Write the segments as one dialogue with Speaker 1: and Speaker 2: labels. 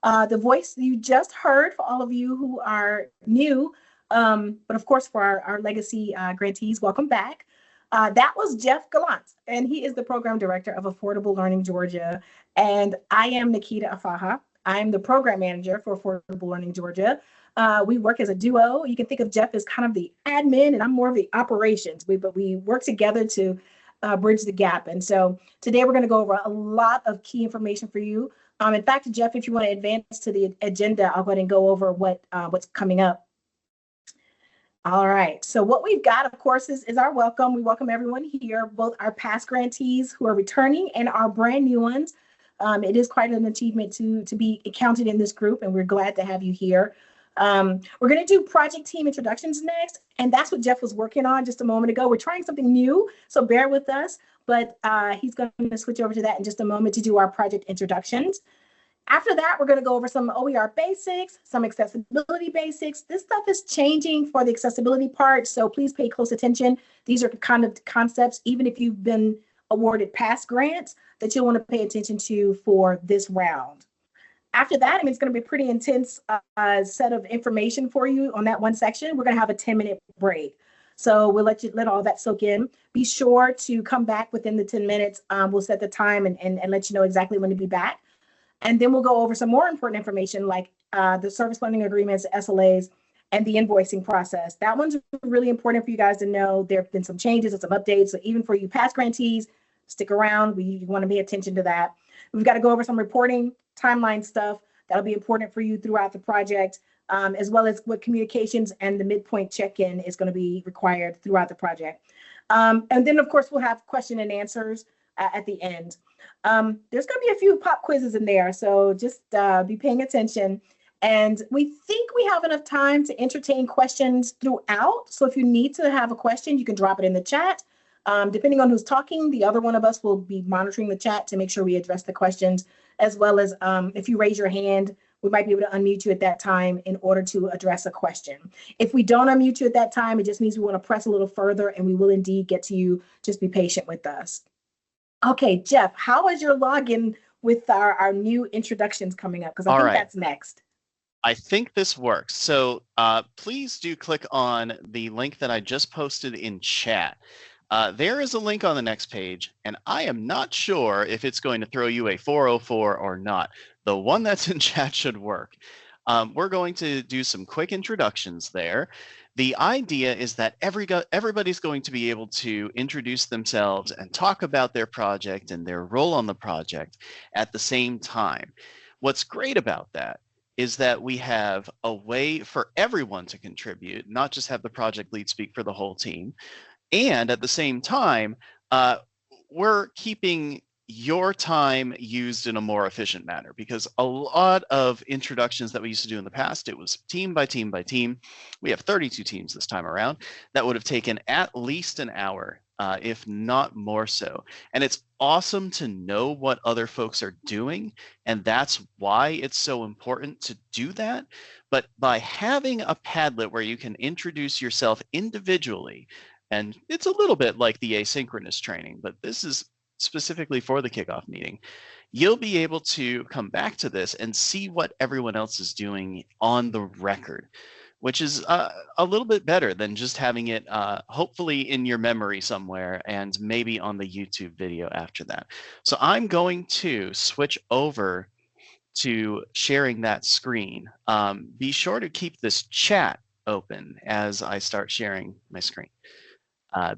Speaker 1: The voice you just heard, for all of you who are new, but of course for our legacy grantees, welcome back. That was Jeff Gallant, and he is the program director of Affordable Learning Georgia. And I am Nikita Afaha. I'm the program manager for Affordable Learning Georgia. We work as a duo. You can think of Jeff as kind of the admin, and I'm more of the operations. But we work together to bridge the gap. And so today we're going to go over a lot of key information for you. In fact, Jeff, if you want to advance to the agenda, I'll go ahead and go over what's coming up. All right, so what we've got, of course, is our welcome. We welcome everyone here, both our past grantees who are returning and our brand new ones. It is quite an achievement to be counted in this group, and we're glad to have you here. We're going to do project team introductions next, and that's what Jeff was working on just a moment ago. We're trying something new, so bear with us, but he's going to switch over to that in just a moment to do our project introductions. After that, we're going to go over some OER basics, some accessibility basics. This stuff is changing for the accessibility part, so please pay close attention. These are kind of concepts, even if you've been awarded past grants, that you'll want to pay attention to for this round. After that, it's going to be a pretty intense set of information for you on that one section. We're going to have a 10-minute break. So we'll let all that soak in. Be sure to come back within the 10 minutes. We'll set the time and let you know exactly when to be back. And then we'll go over some more important information like the service funding agreements, SLAs, and the invoicing process. That one's really important for you guys to know. There have been some changes and some updates. So even for you past grantees, stick around. We want to pay attention to that. We've got to go over some reporting, timeline stuff. That'll be important for you throughout the project, as well as what communications and the midpoint check-in is going to be required throughout the project. And then, of course, we'll have question and answers at the end. There's going to be a few pop quizzes in there, so just be paying attention. And we think we have enough time to entertain questions throughout. So if you need to have a question, you can drop it in the chat. Depending on who's talking, the other one of us will be monitoring the chat to make sure we address the questions, as well as if you raise your hand, we might be able to unmute you at that time in order to address a question. If we don't unmute you at that time, it just means we want to press a little further, and we will indeed get to you. Just be patient with us. Okay, Jeff, how is your login with our new introductions coming up? Because I think that's next.
Speaker 2: I think this works. So please do click on the link that I just posted in chat. There is a link on the next page, and I am not sure if it's going to throw you a 404 or not. The one that's in chat should work. We're going to do some quick introductions there. The idea is that everybody's going to be able to introduce themselves and talk about their project and their role on the project at the same time. What's great about that is that we have a way for everyone to contribute, not just have the project lead speak for the whole team. And at the same time, we're keeping your time used in a more efficient manner, because a lot of introductions that we used to do in the past, it was team by team by team. We have 32 teams this time around. That would have taken at least an hour, if not more so. And it's awesome to know what other folks are doing, and that's why it's so important to do that. But by having a Padlet where you can introduce yourself individually, and it's a little bit like the asynchronous training, but this is specifically for the kickoff meeting, you'll be able to come back to this and see what everyone else is doing on the record, which is a little bit better than just having it hopefully in your memory somewhere and maybe on the YouTube video after that. So I'm going to switch over to sharing that screen. Be sure to keep this chat open as I start sharing my screen.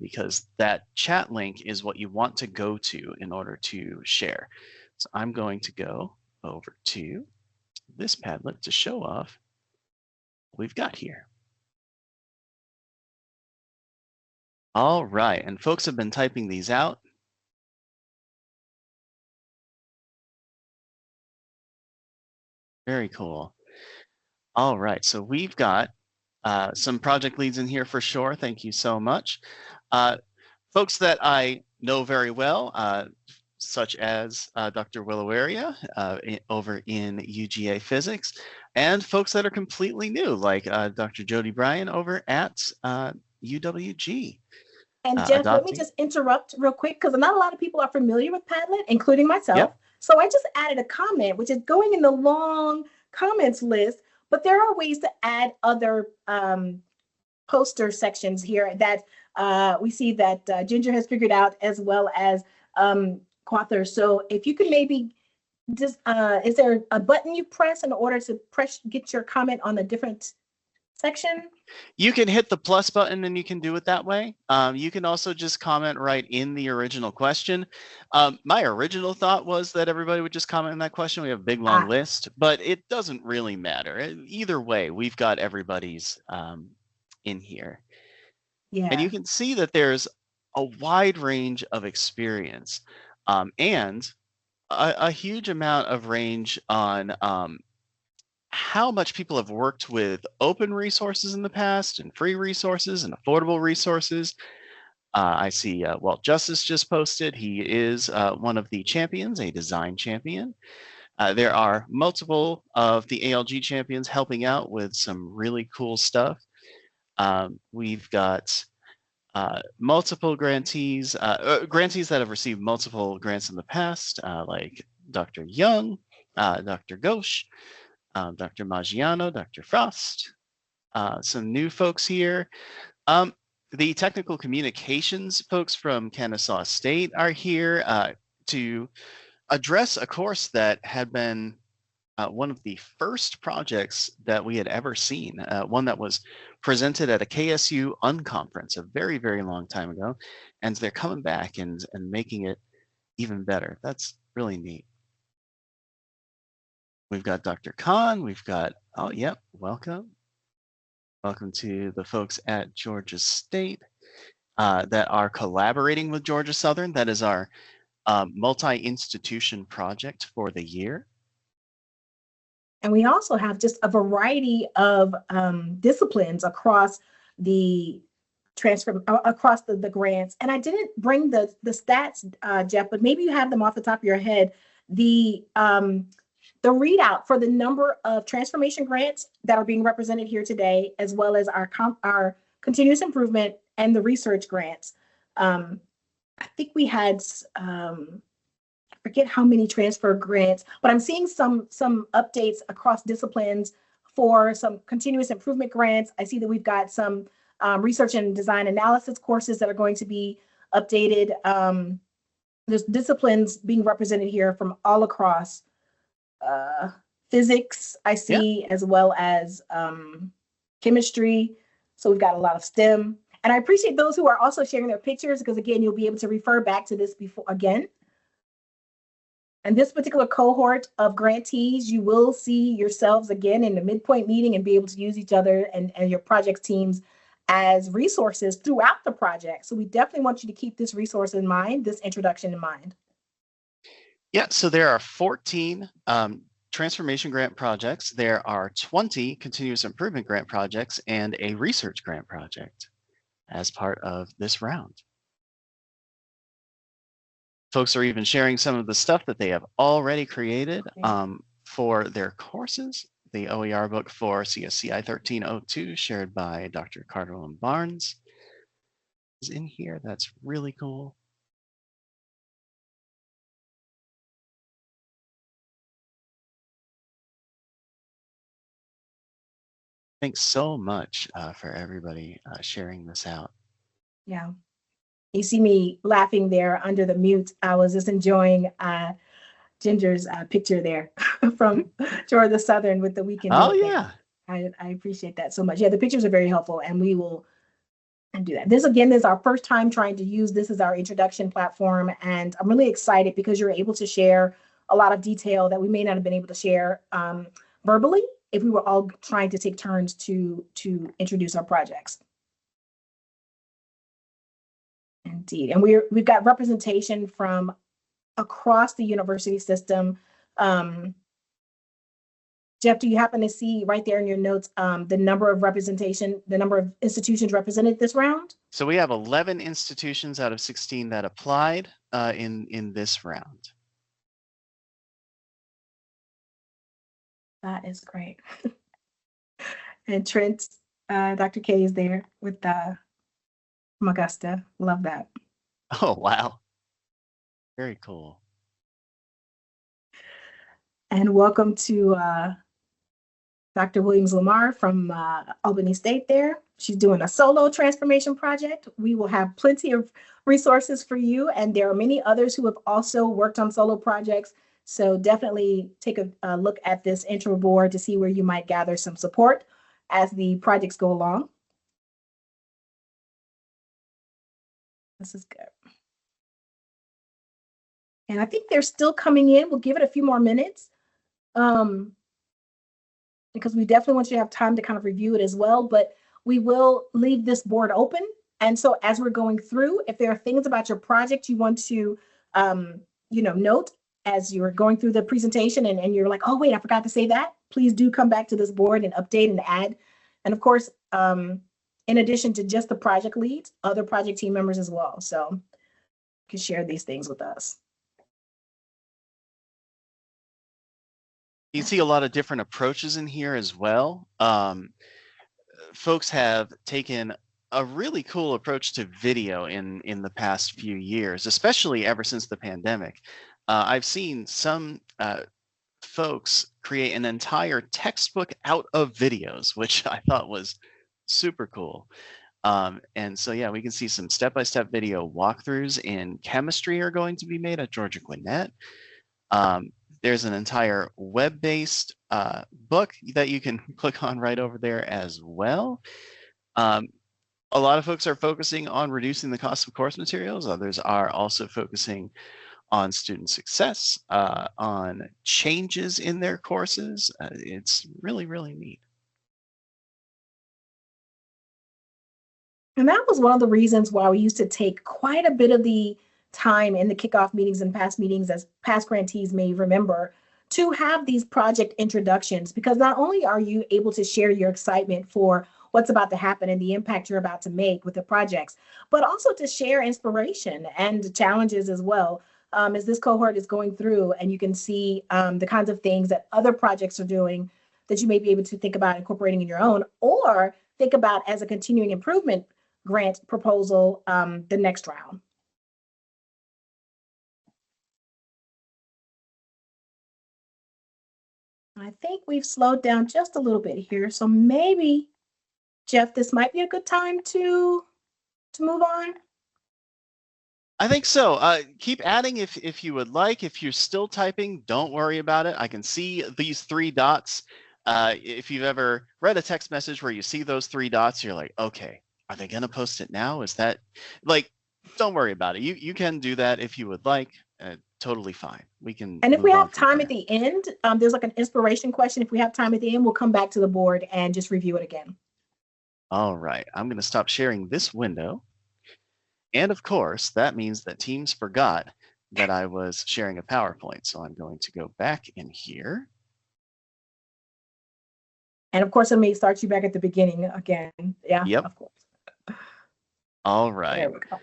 Speaker 2: Because that chat link is what you want to go to in order to share. So I'm going to go over to this Padlet to show off what we've got here. All right, and folks have been typing these out. Very cool. All right, so we've got some project leads in here for sure. Thank you so much. Folks that I know very well, such as Dr. Willawaria over in UGA Physics, and folks that are completely new, like Dr. Jody Bryan over at UWG.
Speaker 1: And Jeff, let me just interrupt real quick, because not a lot of people are familiar with Padlet, including myself. Yep. So I just added a comment, which is going in the long comments list, but there are ways to add other poster sections here that we see that Ginger has figured out, as well as Quather. So if you could maybe just, is there a button you press in order to get your comment on a different section?
Speaker 2: You can hit the plus button and you can do it that way. You can also just comment right in the original question. My original thought was that everybody would just comment on that question. We have a big long list, but it doesn't really matter. Either way, we've got everybody's in here.
Speaker 1: Yeah.
Speaker 2: And you can see that there's a wide range of experience and a huge amount of range on how much people have worked with open resources in the past and free resources and affordable resources. I see Walt Justice just posted. He is one of the champions, a design champion. There are multiple of the ALG champions helping out with some really cool stuff. We've got multiple grantees, grantees that have received multiple grants in the past, like Dr. Young, Dr. Ghosh, Dr. Maggiano, Dr. Frost, some new folks here. The technical communications folks from Kennesaw State are here to address a course that had been one of the first projects that we had ever seen, one that was presented at a KSU unconference a very, very long time ago. And they're coming back and making it even better. That's really neat. We've got Dr. Khan. We've got, oh, yep, welcome. Welcome to the folks at Georgia State that are collaborating with Georgia Southern. That is our multi-institution project for the year.
Speaker 1: And we also have just a variety of disciplines across the across the grants. And I didn't bring the stats, Jeff, but maybe you have them off the top of your head. The readout for the number of transformation grants that are being represented here today, as well as our continuous improvement and the research grants. I think we had forget how many transfer grants, but I'm seeing some updates across disciplines for some continuous improvement grants. I see that we've got some research and design analysis courses that are going to be updated. There's disciplines being represented here from all across. Physics, I see, as well as chemistry. So we've got a lot of STEM. And I appreciate those who are also sharing their pictures, because again, you'll be able to refer back to this before again. And this particular cohort of grantees, you will see yourselves again in the midpoint meeting and be able to use each other and your project teams as resources throughout the project. So we definitely want you to keep this resource in mind, this introduction in mind.
Speaker 2: Yeah, so there are 14 transformation grant projects. There are 20 continuous improvement grant projects and a research grant project as part of this round. Folks are even sharing some of the stuff that they have already created for their courses. The OER book for CSCI 1302, shared by Dr. Carter Barnes, is in here. That's really cool. Thanks so much for everybody sharing this out.
Speaker 1: Yeah. You see me laughing there under the mute. I was just enjoying Ginger's picture there from Georgia Southern with the weekend.
Speaker 2: Oh, yeah.
Speaker 1: I appreciate that so much. Yeah, the pictures are very helpful, and we will do that. This, again, is our first time trying to use this as our introduction platform, and I'm really excited because you're able to share a lot of detail that we may not have been able to share verbally if we were all trying to take turns to introduce our projects. Indeed. And we've got representation from across the university system. Jeff, do you happen to see right there in your notes the number of institutions represented this round?
Speaker 2: So we have 11 institutions out of 16 that applied in this round.
Speaker 1: That is great. And Trent, Dr. K is there with from Augusta. Love that.
Speaker 2: Oh, wow. Very cool.
Speaker 1: And welcome to Dr. Williams Lamar from Albany State there. She's doing a solo transformation project. We will have plenty of resources for you, and there are many others who have also worked on solo projects. So definitely take a look at this intro board to see where you might gather some support as the projects go along. This is good. And I think they're still coming in. We'll give it a few more minutes. Because we definitely want you to have time to kind of review it as well, but we will leave this board open. And so as we're going through, if there are things about your project you want to, note as you're going through the presentation and you're like, oh, wait, I forgot to say that, please do come back to this board and update and add. And of course, in addition to just the project leads, other project team members as well. So you can share these things with us.
Speaker 2: You see a lot of different approaches in here as well. Folks have taken a really cool approach to video in the past few years, especially ever since the pandemic. I've seen some folks create an entire textbook out of videos, which I thought was super cool. And so, yeah, we can see some step-by-step video walkthroughs in chemistry are going to be made at Georgia Gwinnett. There's an entire web-based book that you can click on right over there as well. A lot of folks are focusing on reducing the cost of course materials. Others are also focusing on student success, on changes in their courses. It's really, really neat.
Speaker 1: And that was one of the reasons why we used to take quite a bit of the time in the kickoff meetings and past meetings, as past grantees may remember, to have these project introductions, because not only are you able to share your excitement for what's about to happen and the impact you're about to make with the projects, but also to share inspiration and challenges as well. As this cohort is going through, and you can see the kinds of things that other projects are doing that you may be able to think about incorporating in your own, or think about as a continuing improvement grant proposal the next round. I think we've slowed down just a little bit here. So maybe, Jeff, this might be a good time to move on.
Speaker 2: I think so. Keep adding if you would like. If you're still typing, don't worry about it. I can see these 3 dots. If you've ever read a text message where you see those 3 dots, you're like, okay, are they going to post it now? Is that like, don't worry about it. You can do that if you would like. Totally fine. We can.
Speaker 1: And if we have time at the end, there's like an inspiration question. If we have time at the end, we'll come back to the board and just review it again.
Speaker 2: All right. I'm going to stop sharing this window. And of course, that means that Teams forgot that I was sharing a PowerPoint. So I'm going to go back in here.
Speaker 1: And of course, it may start you back at the beginning again. Yeah,
Speaker 2: yep.
Speaker 1: Of course.
Speaker 2: All right.
Speaker 1: There we go.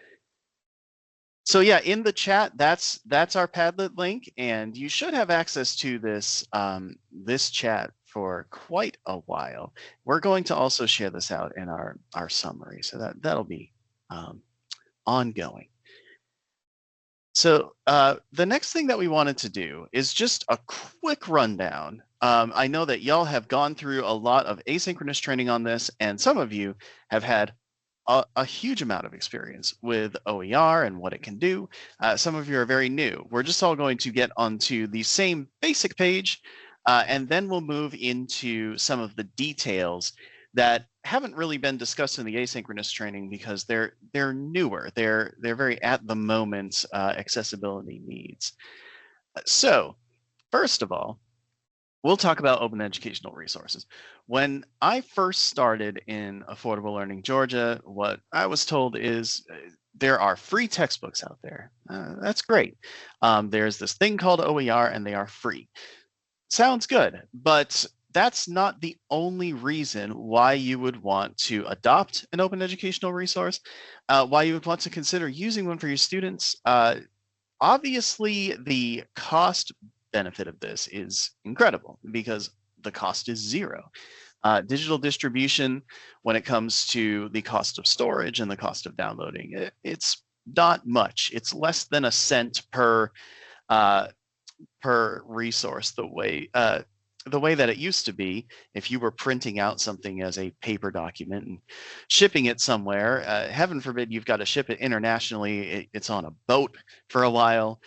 Speaker 2: So yeah, in the chat, that's our Padlet link, and you should have access to this this chat for quite a while. We're going to also share this out in our summary, so that'll be ongoing. So the next thing that we wanted to do is just a quick rundown. I know that y'all have gone through a lot of asynchronous training on this, and some of you have had a huge amount of experience with OER and what it can do. Some of you are very new. We're just all going to get onto the same basic page, and then we'll move into some of the details that haven't really been discussed in the asynchronous training because they're newer. They're very at the moment accessibility needs. So first of all, we'll talk about open educational resources. When I first started in Affordable Learning Georgia, what I was told is there are free textbooks out there. That's great. There's this thing called OER and they are free. Sounds good, but that's not the only reason why you would want to adopt an open educational resource, why you would want to consider using one for your students. Obviously, the cost benefit of this is incredible because the cost is zero. Digital distribution, when it comes to the cost of storage and the cost of downloading, it's not much. It's less than a cent per resource. The the way that it used to be, if you were printing out something as a paper document and shipping it somewhere, heaven forbid you've got to ship it internationally, it's on a boat for a while.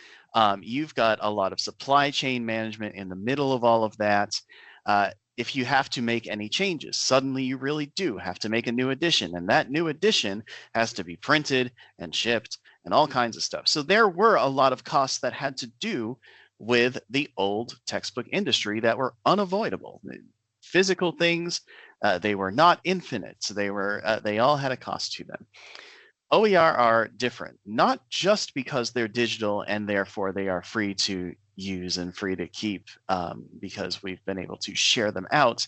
Speaker 2: You've got a lot of supply chain management in the middle of all of that. If you have to make any changes, suddenly you really do have to make a new edition, and that new edition has to be printed and shipped and all kinds of stuff. So there were a lot of costs that had to do with the old textbook industry that were unavoidable. Physical things, they were not infinite, so they all had a cost to them. OER are different, not just because they're digital and therefore they are free to use and free to keep, because we've been able to share them out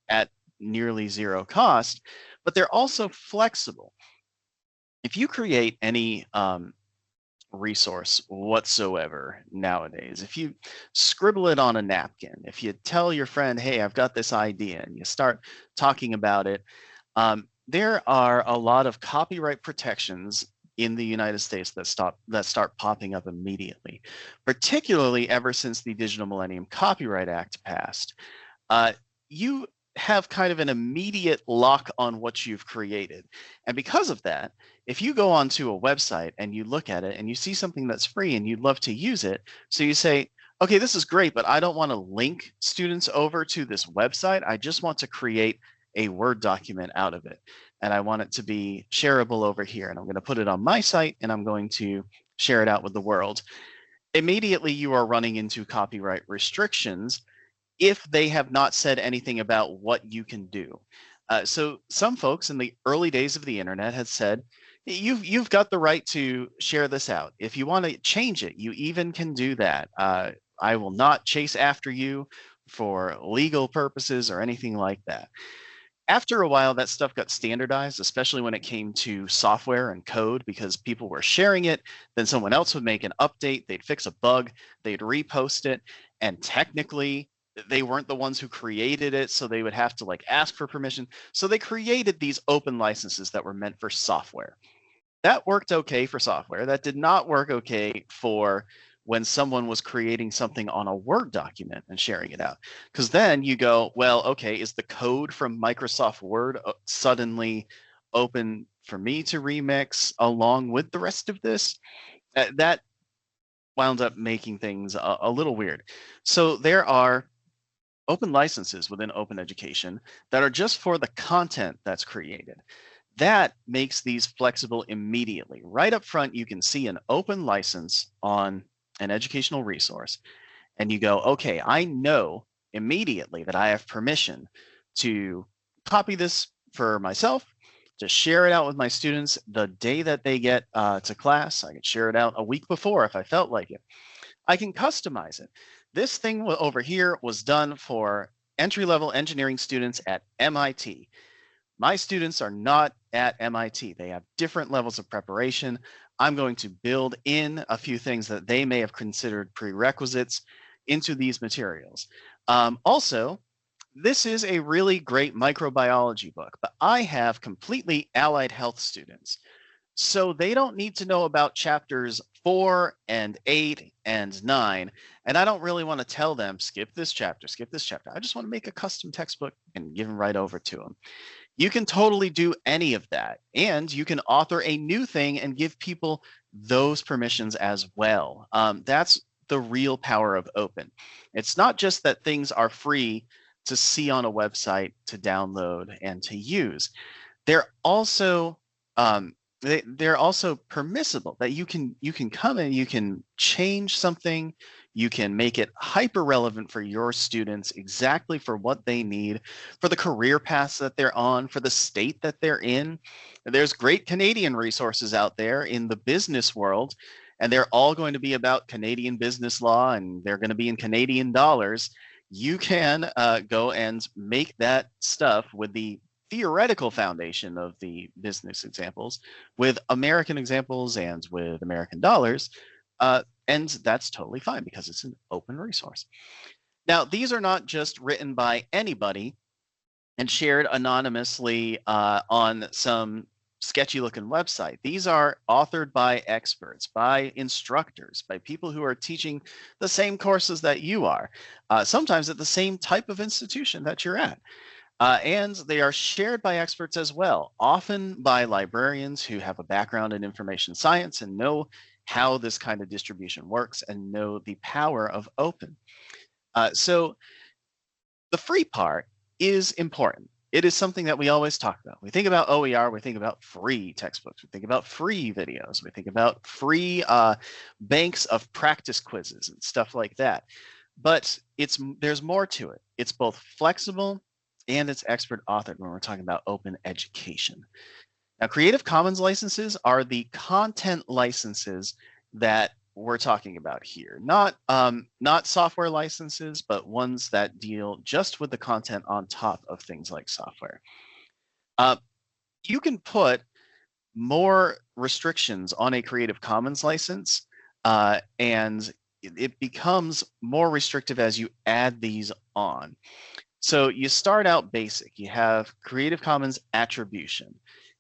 Speaker 2: at nearly zero cost, but they're also flexible. If you create any resource whatsoever nowadays, if you scribble it on a napkin, if you tell your friend, hey, I've got this idea, and you start talking about it, there are a lot of copyright protections in the United States that start popping up immediately, particularly ever since the Digital Millennium Copyright Act passed. You have kind of an immediate lock on what you've created. And because of that, if you go onto a website and you look at it and you see something that's free and you'd love to use it, so you say, okay, this is great, but I don't want to link students over to this website. I just want to create a Word document out of it. And I want it to be shareable over here. And I'm going to put it on my site and I'm going to share it out with the world. Immediately, you are running into copyright restrictions if they have not said anything about what you can do. So some folks in the early days of the internet had said, you've got the right to share this out. If you want to change it, you even can do that. I will not chase after you for legal purposes or anything like that. After a while, that stuff got standardized, especially when it came to software and code, because people were sharing it. Then someone else would make an update, they'd fix a bug, they'd repost it, and technically they weren't the ones who created it, so they would have to like ask for permission. So they created these open licenses that were meant for software. That worked okay for software. That did not work okay for when someone was creating something on a Word document and sharing it out. Because then you go, well, okay, is the code from Microsoft Word suddenly open for me to remix along with the rest of this? That wound up making things a little weird. So there are open licenses within open education that are just for the content that's created. That makes these flexible immediately. Right up front, you can see an open license on an educational resource, and you go, okay, I know immediately that I have permission to copy this for myself, to share it out with my students the day that they get to class. I could share it out a week before if I felt like it. I can customize it. This thing over here was done for entry-level engineering students at MIT. My students are not at MIT. They have different levels of preparation. I'm going to build in a few things that they may have considered prerequisites into these materials. Also, this is a really great microbiology book, but I have completely allied health students. So they don't need to know about chapters 4 and 8 and 9. And I don't really want to tell them, skip this chapter, skip this chapter. I just want to make a custom textbook and give them right over to them. You can totally do any of that. And you can author a new thing and give people those permissions as well. That's the real power of open. It's not just that things are free to see on a website, to download, and to use. They're also they're also permissible, that you can come and you can change something, you can make it hyper relevant for your students, exactly for what they need, for the career paths that they're on, for the state that they're in. There's great Canadian resources out there in the business world, and they're all going to be about Canadian business law, and they're going to be in Canadian dollars. You can go and make that stuff with the theoretical foundation of the business examples, with American examples and with American dollars, and that's totally fine because it's an open resource. Now, these are not just written by anybody and shared anonymously on some sketchy looking website. These are authored by experts, by instructors, by people who are teaching the same courses that you are, sometimes at the same type of institution that you're at. And they are shared by experts as well, often by librarians who have a background in information science and know how this kind of distribution works and know the power of open. So the free part is important. It is something that we always talk about. We think about OER, we think about free textbooks, we think about free videos, we think about free banks of practice quizzes and stuff like that. But there's more to it. It's both flexible and it's expert authored when we're talking about open education. Now, Creative Commons licenses are the content licenses that we're talking about here, not software licenses, but ones that deal just with the content on top of things like software. You can put more restrictions on a Creative Commons license, and it becomes more restrictive as you add these on. So you start out basic. You have Creative Commons attribution.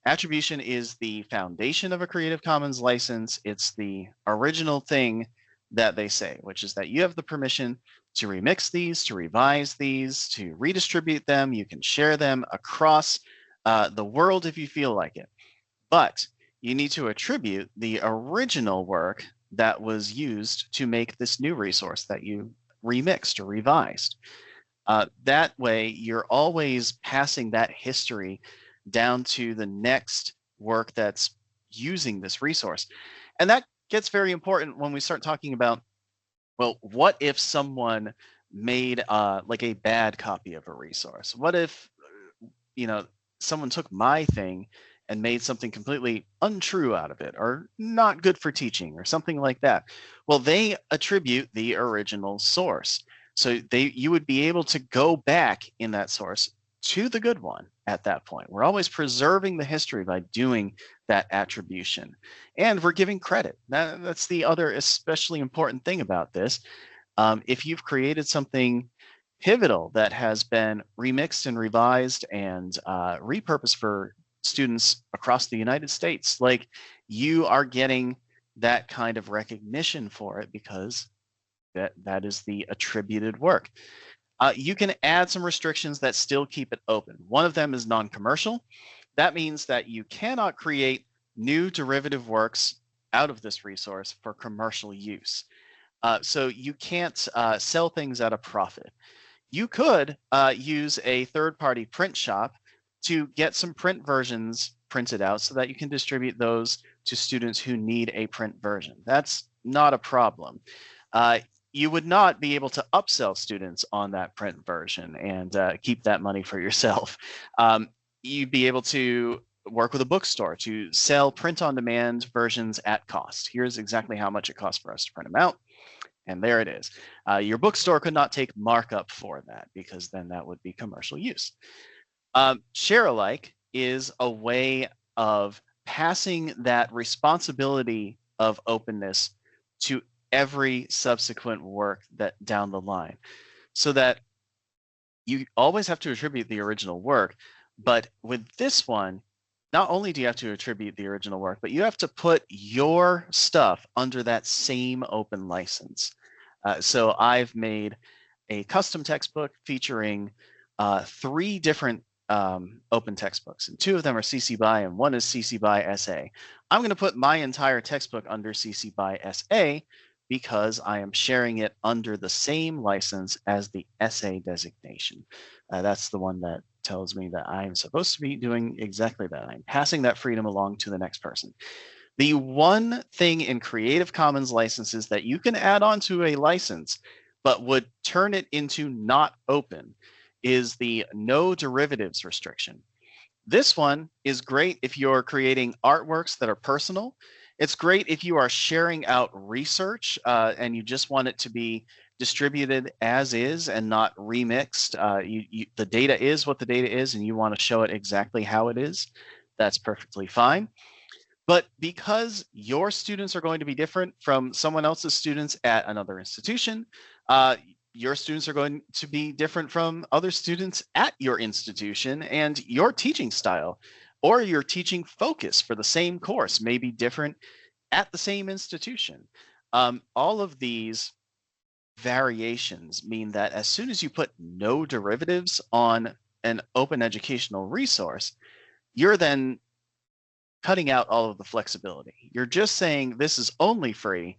Speaker 2: Attribution is the foundation of a Creative Commons license. It's the original thing that they say, which is that you have the permission to remix these, to revise these, to redistribute them. You can share them across the world if you feel like it. But you need to attribute the original work that was used to make this new resource that you remixed or revised. That way, you're always passing that history down to the next work that's using this resource. And that gets very important when we start talking about, well, what if someone made like a bad copy of a resource? What if, someone took my thing and made something completely untrue out of it or not good for teaching or something like that? Well, they attribute the original source. So you would be able to go back in that source to the good one at that point. We're always preserving the history by doing that attribution. And we're giving credit. That's the other especially important thing about this. If you've created something pivotal that has been remixed and revised and repurposed for students across the United States, like, you are getting that kind of recognition for it because that is the attributed work. You can add some restrictions that still keep it open. One of them is non-commercial. That means that you cannot create new derivative works out of this resource for commercial use. So you can't sell things at a profit. You could use a third-party print shop to get some print versions printed out so that you can distribute those to students who need a print version. That's not a problem. You would not be able to upsell students on that print version and keep that money for yourself. You'd be able to work with a bookstore to sell print-on-demand versions at cost. Here's exactly how much it costs for us to print them out. And there it is. Your bookstore could not take markup for that because then that would be commercial use. Share alike is a way of passing that responsibility of openness to every subsequent work that down the line, so that you always have to attribute the original work. But with this one, not only do you have to attribute the original work, but you have to put your stuff under that same open license. So I've made a custom textbook featuring 3 different open textbooks, and 2 of them are CC BY and 1 is CC BY SA. I'm going to put my entire textbook under CC BY SA because I am sharing it under the same license as the SA designation. That's the one that tells me that I am supposed to be doing exactly that. I'm passing that freedom along to the next person. The one thing in Creative Commons licenses that you can add on to a license but would turn it into not open is the no derivatives restriction. This one is great if you're creating artworks that are personal. It's great if you are sharing out research and you just want it to be distributed as is and not remixed. The data is what the data is and you want to show it exactly how it is. That's perfectly fine. But because your students are going to be different from someone else's students at another institution, your students are going to be different from other students at your institution, and your teaching style or you're teaching focus for the same course, maybe different at the same institution. All of these variations mean that as soon as you put no derivatives on an open educational resource, you're then cutting out all of the flexibility. You're just saying this is only free,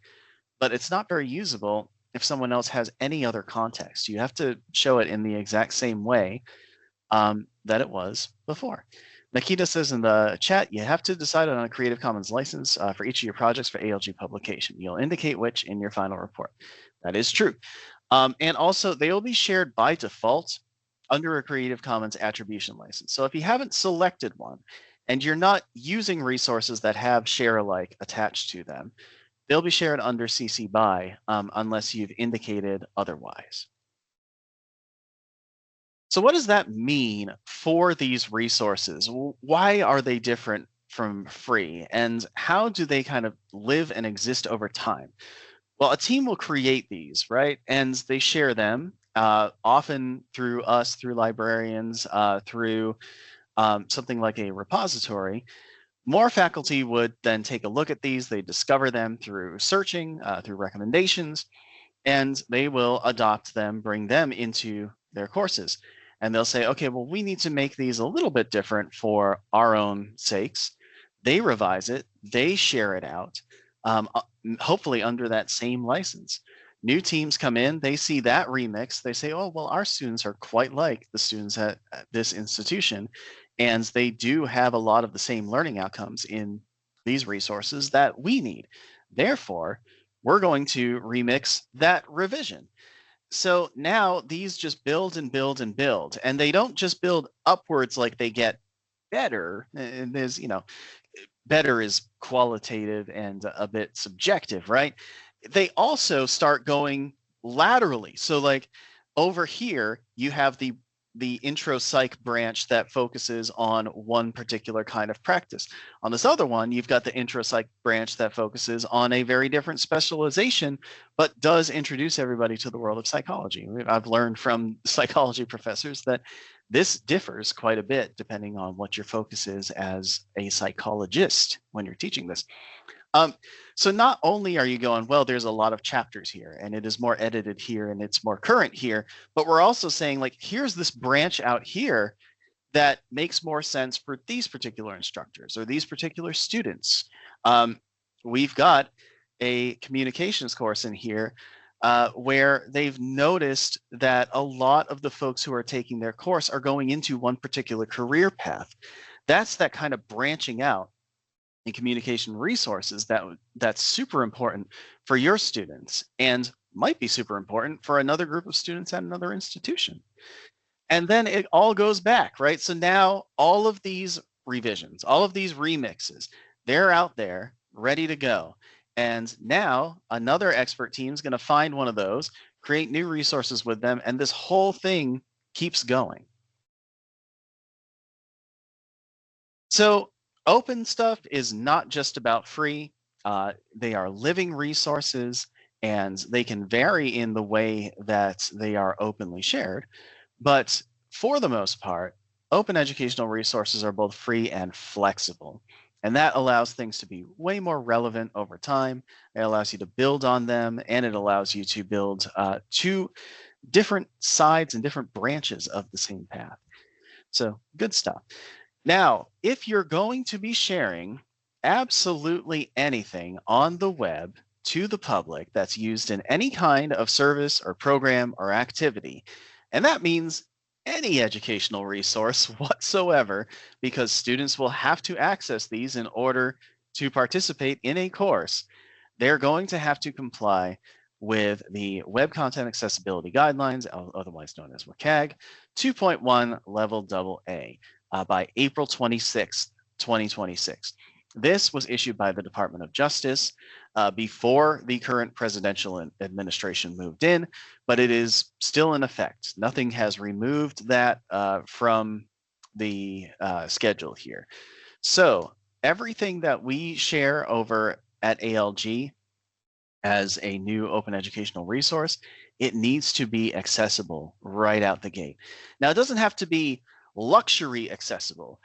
Speaker 2: but it's not very usable if someone else has any other context. You have to show it in the exact same way that it was before. Nikita says in the chat, you have to decide on a Creative Commons license for each of your projects for ALG publication. You'll indicate which in your final report. That is true. And also, they will be shared by default under a Creative Commons attribution license. So if you haven't selected one and you're not using resources that have share alike attached to them, they'll be shared under CC BY unless you've indicated otherwise. So what does that mean for these resources? Why are they different from free? And how do they kind of live and exist over time? Well, a team will create these, right? And they share them often through us, through librarians, through something like a repository. More faculty would then take a look at these. They discover them through searching, through recommendations, and they will adopt them, bring them into their courses. And they'll say, okay, well, we need to make these a little bit different for our own sakes. They revise it, they share it out, hopefully under that same license. New teams come in, they see that remix, they say, oh, well, our students are quite like the students at this institution, and they do have a lot of the same learning outcomes in these resources that we need. Therefore, we're going to remix that revision. So now these just build and build and build, and they don't just build upwards like they get better. And there's, better is qualitative and a bit subjective, right? They also start going laterally. So like over here, you have the intro psych branch that focuses on one particular kind of practice. On this other one, you've got the intro psych branch that focuses on a very different specialization, but does introduce everybody to the world of psychology. I've learned from psychology professors that this differs quite a bit depending on what your focus is as a psychologist when you're teaching this. So not only are you going, well, there's a lot of chapters here and it is more edited here and it's more current here, but we're also saying like, here's this branch out here that makes more sense for these particular instructors or these particular students. We've got a communications course in here where they've noticed that a lot of the folks who are taking their course are going into one particular career path. That's that kind of branching out in communication resources that's super important for your students and might be super important for another group of students at another institution. And then it all goes back, right? So now all of these revisions, all of these remixes, they're out there ready to go. And now another expert team is going to find one of those, create new resources with them, and this whole thing keeps going. So open stuff is not just about free. They are living resources, and they can vary in the way that they are openly shared. But for the most part, open educational resources are both free and flexible. And that allows things to be way more relevant over time. It allows you to build on them, and it allows you to build two different sides and different branches of the same path. So good stuff. Now, if you're going to be sharing absolutely anything on the web to the public that's used in any kind of service or program or activity, and that means any educational resource whatsoever, because students will have to access these in order to participate in a course, they're going to have to comply with the Web Content Accessibility Guidelines, otherwise known as WCAG 2.1 Level AA. By April 26th, 2026. This was issued by the Department of Justice before the current presidential administration moved in, but it is still in effect. Nothing has removed that from the schedule here. So everything that we share over at ALG as a new open educational resource, it needs to be accessible right out the gate. Now, it doesn't have to be luxury accessible.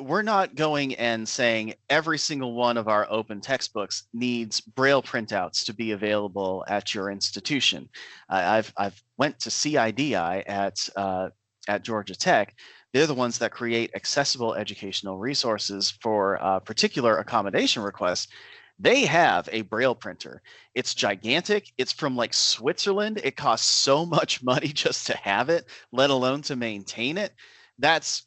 Speaker 2: We're not going and saying every single one of our open textbooks needs Braille printouts to be available at your institution. I've went to CIDI at Georgia Tech. They're the ones that create accessible educational resources for particular accommodation requests. They have a Braille printer. It's gigantic. It's from like Switzerland. It costs so much money just to have it, let alone to maintain it. That's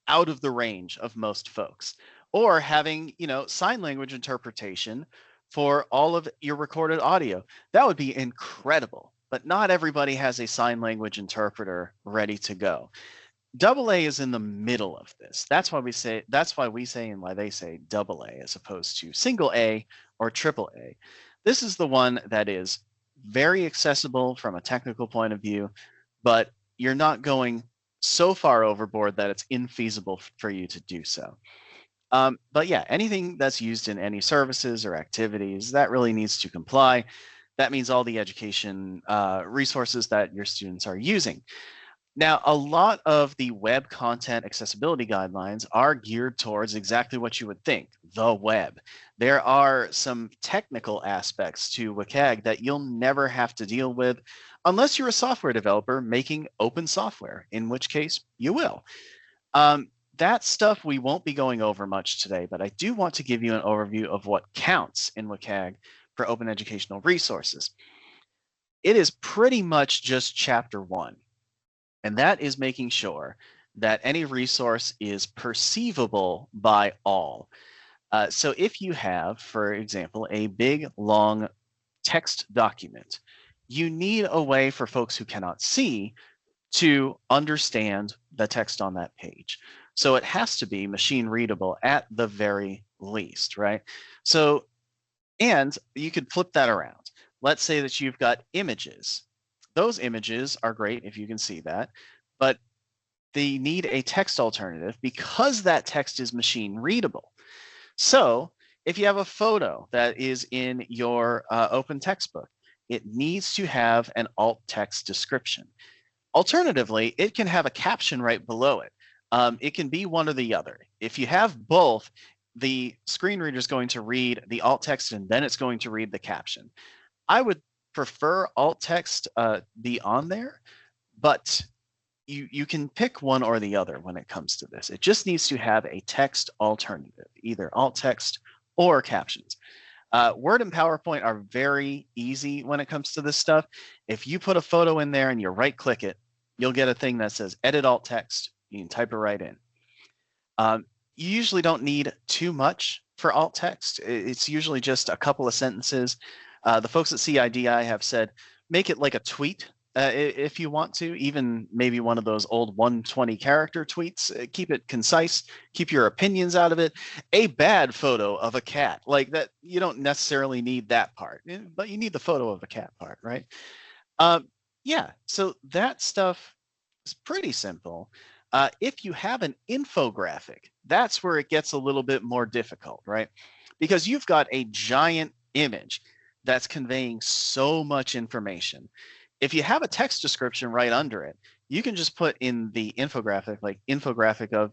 Speaker 2: out of the range of most folks. Or having, sign language interpretation for all of your recorded audio. That would be incredible. But not everybody has a sign language interpreter ready to go. AA is in the middle of this. That's why we say, and why they say AA as opposed to single A or triple A. This is the one that is very accessible from a technical point of view, but you're not going so far overboard that it's infeasible for you to do so. But yeah, anything that's used in any services or activities, that really needs to comply. That means all the education resources that your students are using. Now, a lot of the web content accessibility guidelines are geared towards exactly what you would think, the web. There are some technical aspects to WCAG that you'll never have to deal with unless you're a software developer making open software, in which case you will. That stuff we won't be going over much today, but I do want to give you an overview of what counts in WCAG for open educational resources. It is pretty much just chapter 1. And that is making sure that any resource is perceivable by all. So if you have, for example, a big, long text document, you need a way for folks who cannot see to understand the text on that page. So it has to be machine readable at the very least, right? So, and you could flip that around. Let's say that you've got images. Those images are great if you can see that, but they need a text alternative because that text is machine readable. So if you have a photo that is in your open textbook, it needs to have an alt text description. Alternatively, it can have a caption right below it. It can be one or the other. If you have both, the screen reader is going to read the alt text and then it's going to read the caption. I would prefer alt text be on there, but you can pick one or the other when it comes to this. It just needs to have a text alternative, either alt text or captions. Word and PowerPoint are very easy when it comes to this stuff. If you put a photo in there and you right click it, you'll get a thing that says edit alt text. You can type it right in. You usually don't need too much for alt text. It's usually just a couple of sentences. The folks at CIDI have said, make it like a tweet if you want to, even maybe one of those old 120 character tweets. Keep it concise, keep your opinions out of it. A bad photo of a cat, like that, you don't necessarily need that part, but you need the photo of the cat part, right? Yeah, so that stuff is pretty simple. If you have an infographic, that's where it gets a little bit more difficult, right? Because you've got a giant image that's conveying so much information. If you have a text description right under it, you can just put in the infographic, like infographic of,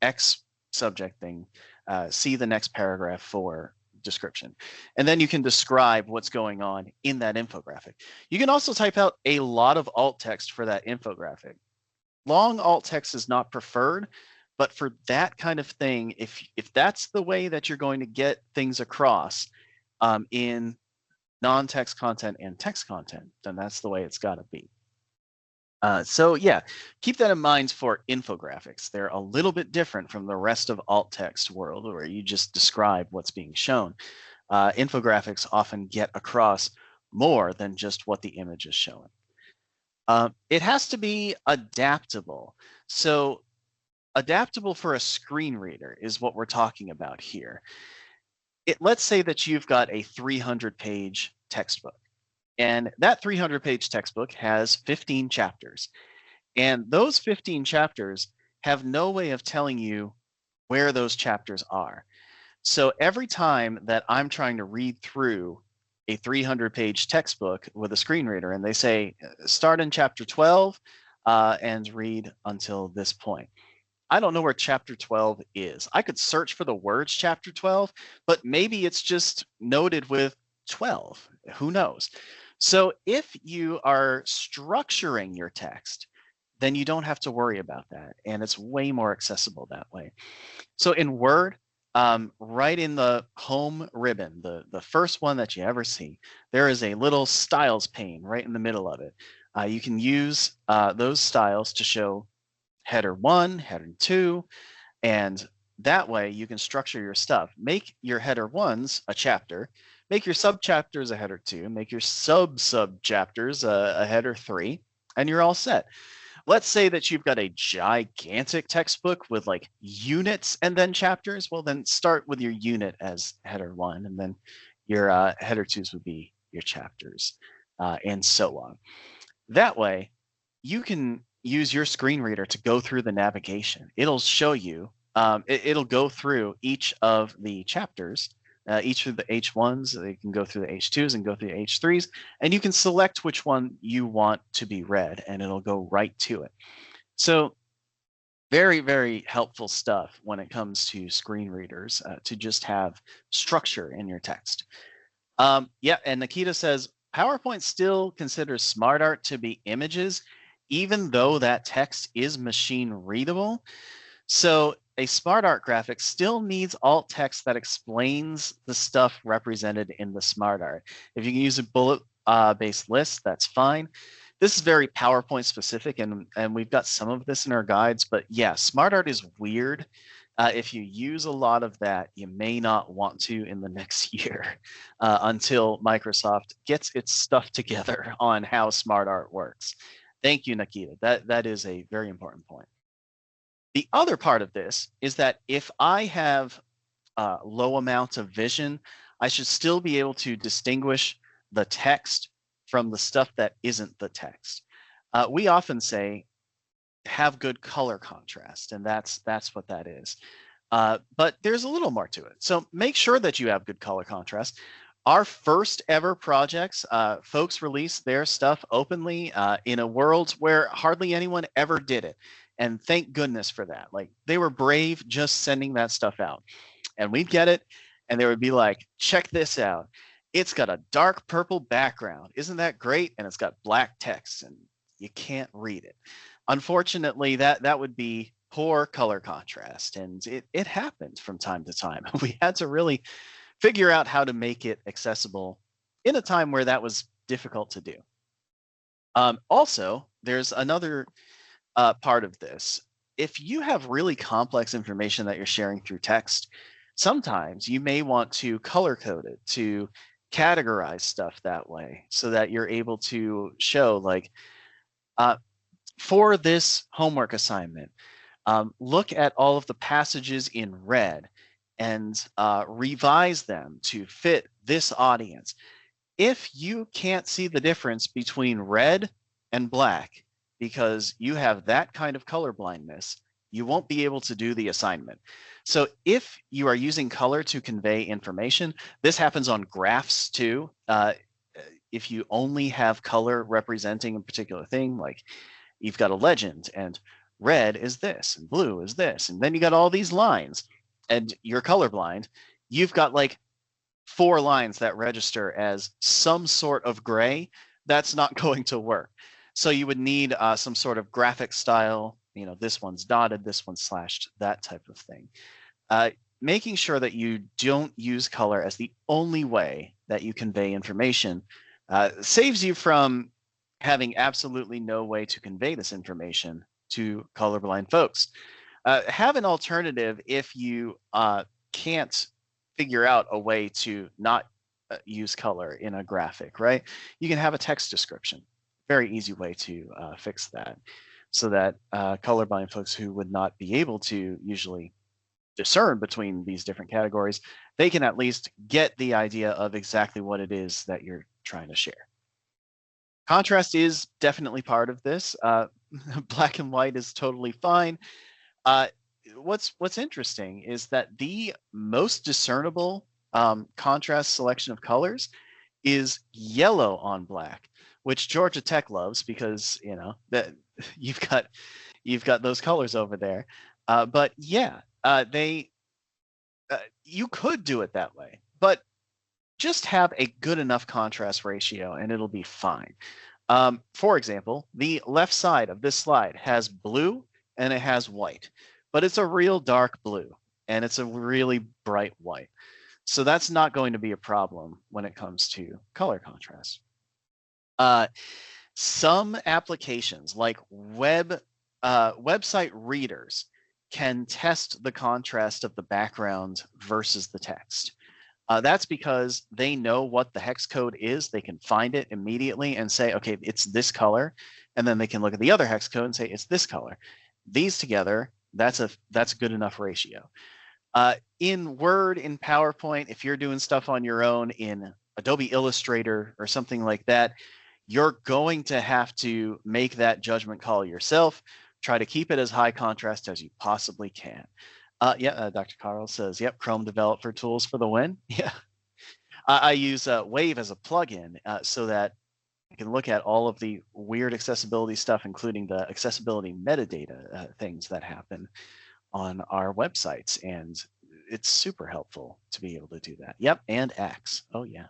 Speaker 2: X subject thing, see the next paragraph for description. And then you can describe what's going on in that infographic. You can also type out a lot of alt text for that infographic. Long alt text is not preferred, but for that kind of thing, if that's the way that you're going to get things across in non-text content and text content, then that's the way it's got to be. So yeah, keep that in mind for infographics. They're a little bit different from the rest of alt text world where you just describe what's being shown. Infographics often get across more than just what the image is showing. It has to be adaptable. So adaptable for a screen reader is what we're talking about here. Let's say that you've got a 300-page textbook, and that 300-page textbook has 15 chapters. And those 15 chapters have no way of telling you where those chapters are. So every time that I'm trying to read through a 300-page textbook with a screen reader and they say, start in chapter 12, and read until this point. I don't know where chapter 12 is. I could search for the words chapter 12, but maybe it's just noted with 12. Who knows? So if you are structuring your text, then you don't have to worry about that. And it's way more accessible that way. So in Word, right in the home ribbon, the first one that you ever see, there is a little styles pane right in the middle of it. You can use those styles to show header 1, header 2, and that way you can structure your stuff. Make your header 1s a chapter, make your sub-chapters a header 2, make your sub-chapters a header 3, and you're all set. Let's say that you've got a gigantic textbook with like units and then chapters. Well, then start with your unit as header 1, and then your header 2s would be your chapters, and so on. That way, you can use your screen reader to go through the navigation. It'll show you, it'll go through each of the chapters, each of the H1s. They can go through the H2s and go through the H3s, and you can select which one you want to be read, and it'll go right to it. So very, very helpful stuff when it comes to screen readers, to just have structure in your text. Yeah, and Nikita says, PowerPoint still considers smart art to be images, even though that text is machine readable. So a smart art graphic still needs alt text that explains the stuff represented in the smart art. If you can use a bullet based list, that's fine. This is very PowerPoint specific, and we've got some of this in our guides, but yeah, smart art is weird. If you use a lot of that, you may not want to in the next year, until Microsoft gets its stuff together on how smart art works. Thank you, Nikita. That is a very important point. The other part of this is that if I have a low amount of vision, I should still be able to distinguish the text from the stuff that isn't the text. We often say, have good color contrast, and that's what that is. But there's a little more to it. So make sure that you have good color contrast. Our first ever projects, folks released their stuff openly in a world where hardly anyone ever did it. And thank goodness for that. Like, they were brave just sending that stuff out. And we'd get it, and they would be like, check this out. It's got a dark purple background. Isn't that great? And it's got black text, and you can't read it. Unfortunately, that would be poor color contrast, and it happened from time to time. We had to really figure out how to make it accessible in a time where that was difficult to do. Also, there's another part of this. If you have really complex information that you're sharing through text, sometimes you may want to color code it, to categorize stuff that way, so that you're able to show, like, for this homework assignment, look at all of the passages in red and revise them to fit this audience. If you can't see the difference between red and black because you have that kind of color blindness, you won't be able to do the assignment. So if you are using color to convey information, this happens on graphs too. If you only have color representing a particular thing, like you've got a legend and red is this and blue is this, and then you got all these lines and you're colorblind, you've got like 4 lines that register as some sort of gray. That's not going to work. So you would need some sort of graphic style, this one's dotted, this one's slashed, that type of thing. Making sure that you don't use color as the only way that you convey information saves you from having absolutely no way to convey this information to colorblind folks. Have an alternative if you can't figure out a way to not use color in a graphic, right? You can have a text description. Very easy way to fix that, so that colorblind folks who would not be able to usually discern between these different categories, they can at least get the idea of exactly what it is that you're trying to share. Contrast is definitely part of this. Black and white is totally fine. What's interesting is that the most discernible contrast selection of colors is yellow on black, which Georgia Tech loves because that you've got those colors over there. But yeah, you could do it that way, but just have a good enough contrast ratio and it'll be fine. For example, the left side of this slide has blue and it has white, but it's a real dark blue and it's a really bright white. So that's not going to be a problem when it comes to color contrast. Some applications like website readers can test the contrast of the background versus the text. That's because they know what the hex code is. They can find it immediately and say, okay, it's this color. And then they can look at the other hex code and say, it's this color. These together, that's a good enough ratio. In Word, in PowerPoint, if you're doing stuff on your own in Adobe Illustrator or something like that, you're going to have to make that judgment call yourself. Try to keep it as high contrast as you possibly can. Dr. Carl says, yep, Chrome developer tools for the win. Yeah. I use Wave as a plugin so that I can look at all of the weird accessibility stuff, including the accessibility metadata things that happen on our websites. And it's super helpful to be able to do that. Yep, and X. Oh, yeah.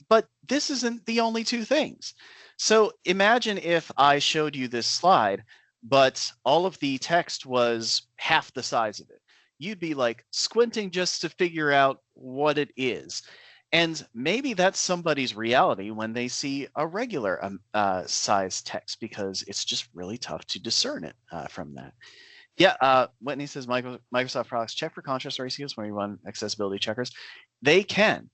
Speaker 2: But this isn't the only two things. So imagine if I showed you this slide, but all of the text was half the size of it. You'd be like squinting just to figure out what it is. And maybe that's somebody's reality when they see a regular size text because it's just really tough to discern it from that. Yeah, Whitney says Microsoft products check for contrast ratios when you run accessibility checkers. They can.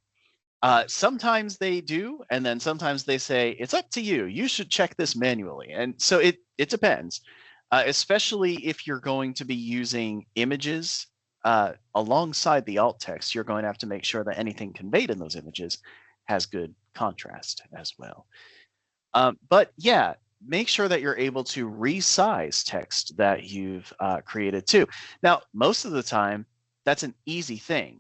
Speaker 2: Sometimes they do, and then sometimes they say, it's up to you. You should check this manually. And so it depends, especially if you're going to be using images alongside the alt text. You're going to have to make sure that anything conveyed in those images has good contrast as well. But yeah, make sure that you're able to resize text that you've created too. Now, most of the time, that's an easy thing.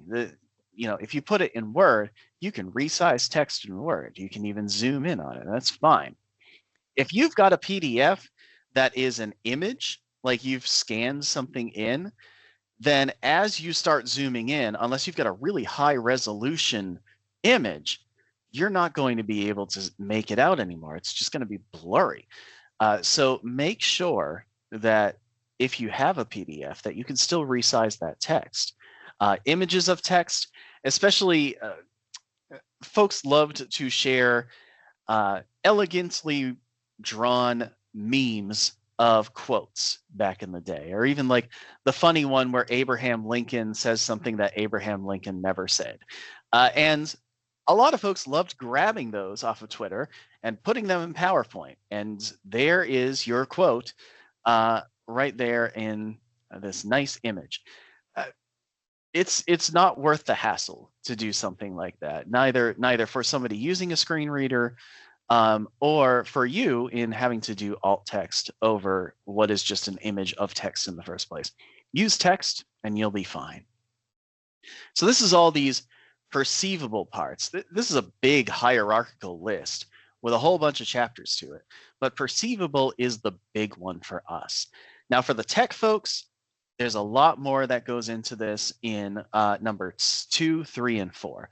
Speaker 2: If you put it in Word, you can resize text in Word. You can even zoom in on it. That's fine. If you've got a PDF that is an image, like you've scanned something in, then as you start zooming in, unless you've got a really high resolution image, you're not going to be able to make it out anymore. It's just going to be blurry. So make sure that if you have a PDF, that you can still resize that text. Images of text, especially folks loved to share elegantly drawn memes of quotes back in the day, or even like the funny one where Abraham Lincoln says something that Abraham Lincoln never said. And a lot of folks loved grabbing those off of Twitter and putting them in PowerPoint. And there is your quote right there in this nice image. It's not worth the hassle to do something like that, neither for somebody using a screen reader or for you in having to do alt text over what is just an image of text in the first place. Use text and you'll be fine. So this is all these perceivable parts. This is a big hierarchical list with a whole bunch of chapters to it, but perceivable is the big one for us. Now for the tech folks, there's a lot more that goes into this in numbers 2, 3, and 4.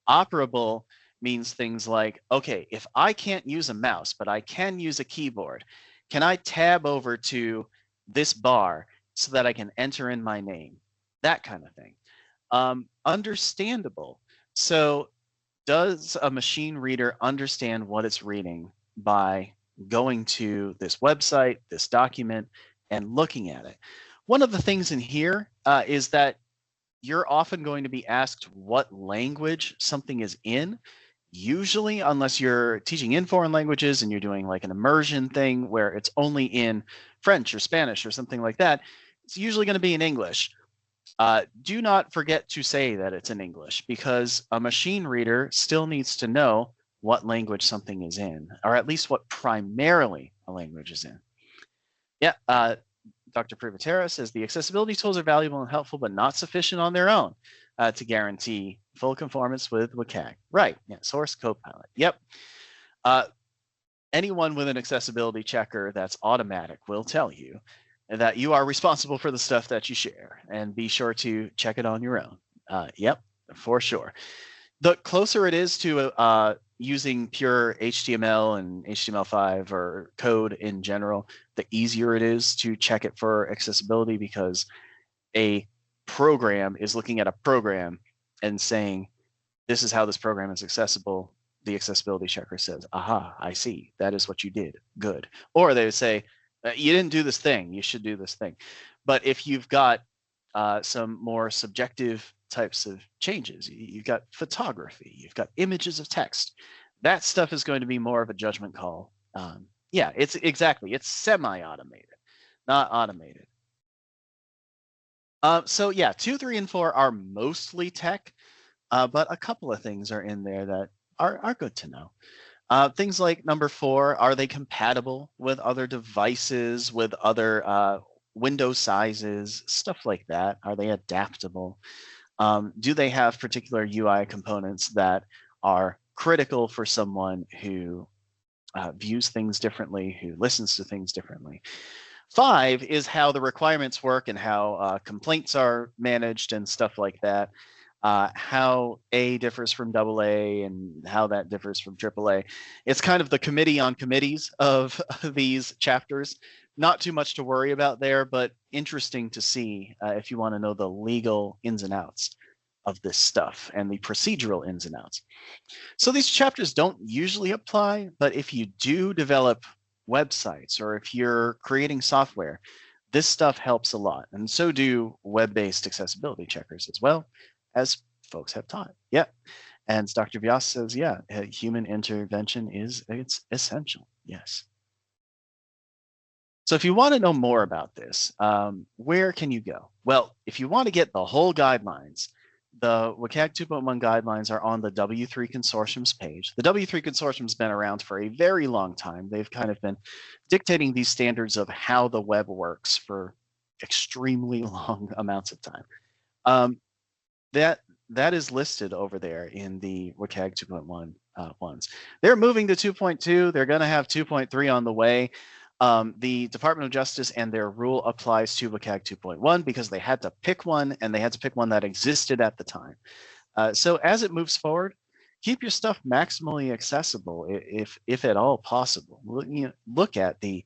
Speaker 2: Operable means things like, okay, if I can't use a mouse, but I can use a keyboard, can I tab over to this bar so that I can enter in my name? That kind of thing. Understandable. So does a machine reader understand what it's reading by going to this website, this document, and looking at it? One of the things in here is that you're often going to be asked what language something is in. Usually, unless you're teaching in foreign languages and you're doing like an immersion thing where it's only in French or Spanish or something like that, it's usually going to be in English. Do not forget to say that it's in English, because a machine reader still needs to know what language something is in, or at least what primarily a language is in. Yeah, Dr. Privatera says the accessibility tools are valuable and helpful, but not sufficient on their own to guarantee full conformance with WCAG. Right, yeah, source Copilot. Yep. Anyone with an accessibility checker that's automatic will tell you that you are responsible for the stuff that you share, and be sure to check it on your own. Yep, for sure. The closer it is to using pure HTML and HTML5 or code in general, the easier it is to check it for accessibility, because a program is looking at a program and saying, this is how this program is accessible. The accessibility checker says, aha, I see. That is what you did. Good. Or they would say, you didn't do this thing. You should do this thing. But if you've got some more subjective types of changes, you've got photography, you've got images of text, that stuff is going to be more of a judgment call. Yeah, it's semi-automated, not automated. So yeah, 2, 3, and 4 are mostly tech, but a couple of things are in there that are good to know. Things like number 4, are they compatible with other devices, with other window sizes, stuff like that? Are they adaptable? Do they have particular UI components that are critical for someone who views things differently, who listens to things differently? 5 is how the requirements work and how complaints are managed and stuff like that. How A differs from AA and how that differs from AAA. It's kind of the committee on committees of these chapters. Not too much to worry about there, but interesting to see if you want to know the legal ins and outs of this stuff and the procedural ins and outs. So these chapters don't usually apply, but if you do develop websites or if you're creating software, this stuff helps a lot. And so do web-based accessibility checkers as well, as folks have taught. Yeah. And Dr. Vyas says, yeah, human intervention it's essential. Yes. So if you want to know more about this, where can you go? Well, if you want to get the whole guidelines, the WCAG 2.1 guidelines are on the W3 Consortium's page. The W3 Consortium's been around for a very long time. They've kind of been dictating these standards of how the web works for extremely long amounts of time. That is listed over there in the WCAG 2.1 ones. They're moving to 2.2. They're going to have 2.3 on the way. The Department of Justice and their rule applies to WCAG 2.1 because they had to pick one, and they had to pick one that existed at the time. So as it moves forward, keep your stuff maximally accessible if at all possible. Look at the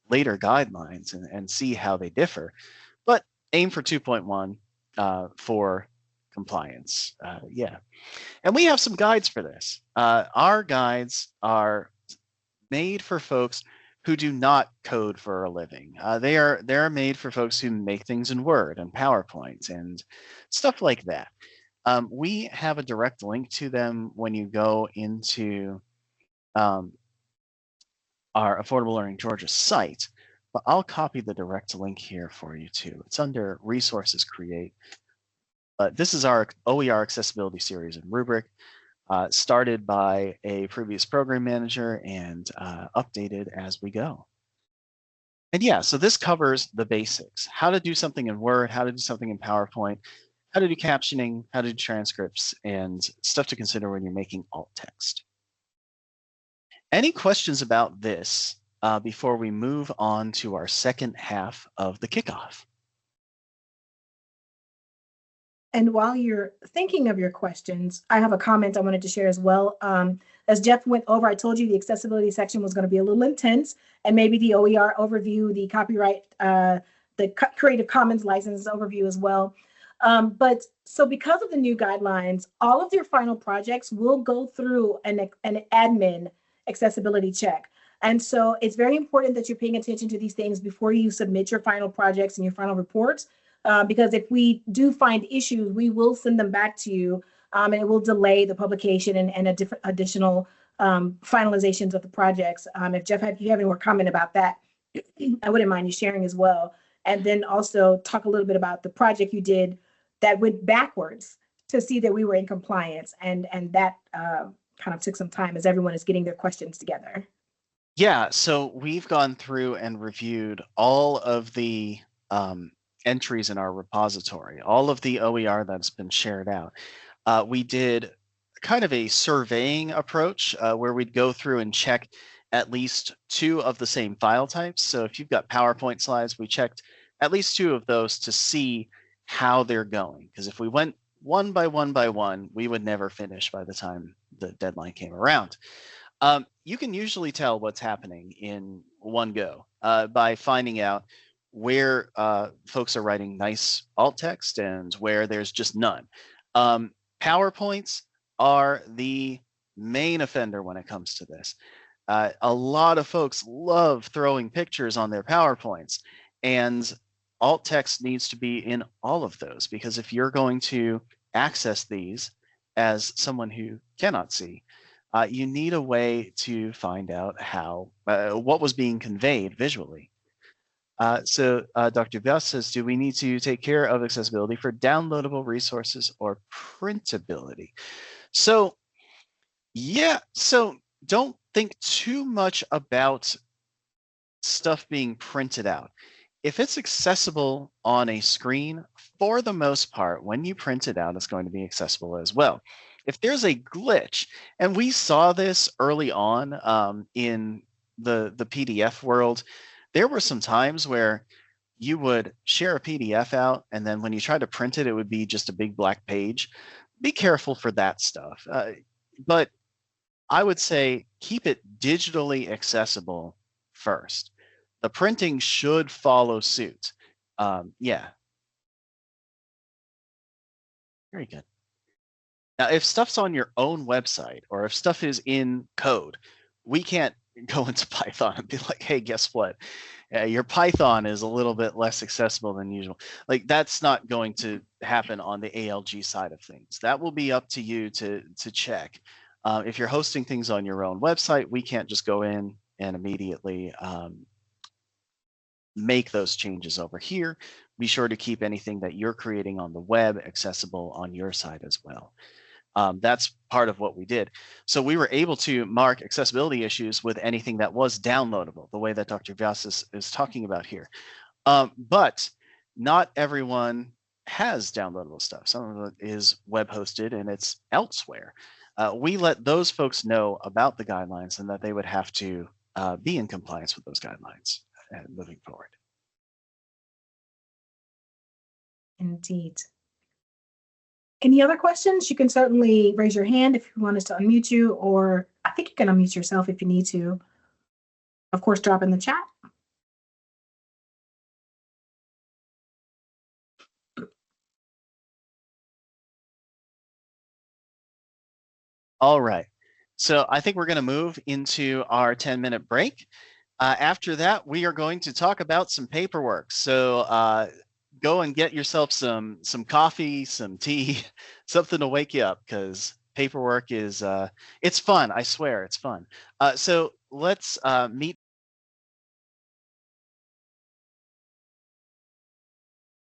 Speaker 2: later guidelines and see how they differ, but aim for 2.1 for compliance. Yeah, and we have some guides for this. Our guides are made for folks who do not code for a living. They're made for folks who make things in Word and PowerPoint and stuff like that. We have a direct link to them when you go into our Affordable Learning Georgia site, but I'll copy the direct link here for you too. It's under Resources Create. This is our OER accessibility series and rubric. Started by a previous program manager and updated as we go. And yeah, so this covers the basics: how to do something in Word, how to do something in PowerPoint, how to do captioning, how to do transcripts, and stuff to consider when you're making alt text. Any questions about this before we move on to our second half of the kickoff?
Speaker 1: And while you're thinking of your questions, I have a comment I wanted to share as well. As Jeff went over, I told you the accessibility section was going to be a little intense, and maybe the OER overview, the copyright, the Creative Commons license overview as well. But so because of the new guidelines, all of your final projects will go through an admin accessibility check. And so it's very important that you're paying attention to these things before you submit your final projects and your final reports. Because if we do find issues, we will send them back to you, and it will delay the publication and additional finalizations of the projects. If Jeff, if you have any more comment about that, I wouldn't mind you sharing as well. And then also talk a little bit about the project you did that went backwards to see that we were in compliance, and that kind of took some time as everyone is getting their questions together.
Speaker 2: Yeah, so we've gone through and reviewed all of the entries in our repository, all of the OER that's been shared out. We did kind of a surveying approach where we'd go through and check at least 2 of the same file types. So if you've got PowerPoint slides, we checked at least 2 of those to see how they're going. Because if we went one by one, we would never finish by the time the deadline came around. You can usually tell what's happening in one go by finding out where folks are writing nice alt text and where there's just none. PowerPoints are the main offender when it comes to this. A lot of folks love throwing pictures on their PowerPoints, and alt text needs to be in all of those, because if you're going to access these as someone who cannot see, you need a way to find out how what was being conveyed visually. So Dr. Vyas says, do we need to take care of accessibility for downloadable resources or printability? So yeah, so don't think too much about stuff being printed out. If it's accessible on a screen, for the most part, when you print it out, it's going to be accessible as well. If there's a glitch, and we saw this early on in the PDF world, there were some times where you would share a PDF out, and then when you tried to print it, it would be just a big black page. Be careful for that stuff. But I would say keep it digitally accessible first. The printing should follow suit. Yeah. Very good. Now, if stuff's on your own website or if stuff is in code, we can't go into Python and be like, hey, guess what? Your Python is a little bit less accessible than usual. Like, that's not going to happen on the ALG side of things. That will be up to you to check. If you're hosting things on your own website, we can't just go in and immediately make those changes over here. Be sure to keep anything that you're creating on the web accessible on your side as well. That's part of what we did. So we were able to mark accessibility issues with anything that was downloadable, the way that Dr. Vyas is talking about here. But not everyone has downloadable stuff. Some of it is web hosted and it's elsewhere. We let those folks know about the guidelines and that they would have to be in compliance with those guidelines moving forward.
Speaker 1: Indeed. Any other questions? You can certainly raise your hand if you want us to unmute you, or I think you can unmute yourself if you need to. Of course, drop in the chat.
Speaker 2: All right. So I think we're going to move into our 10-minute break. After that, we are going to talk about some paperwork. So go and get yourself some coffee, some tea, something to wake you up, because paperwork is it's fun. I swear, it's fun. So let's meet.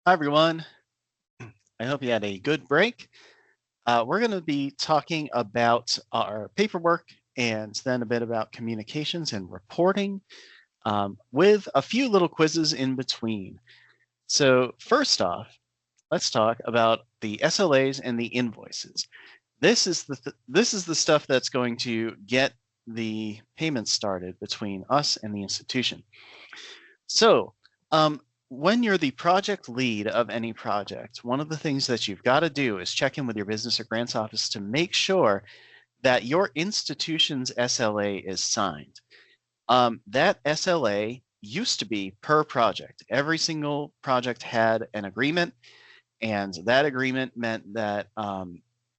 Speaker 2: Hi, everyone. I hope you had a good break. We're going to be talking about our paperwork and then a bit about communications and reporting, with a few little quizzes in between. So first off, let's talk about the SLAs and the invoices. This is the stuff that's going to get the payments started between us and the institution. So when you're the project lead of any project, one of the things that you've got to do is check in with your business or grants office to make sure that your institution's SLA is signed. That SLA used to be per project. Every single project had an agreement, and that agreement meant that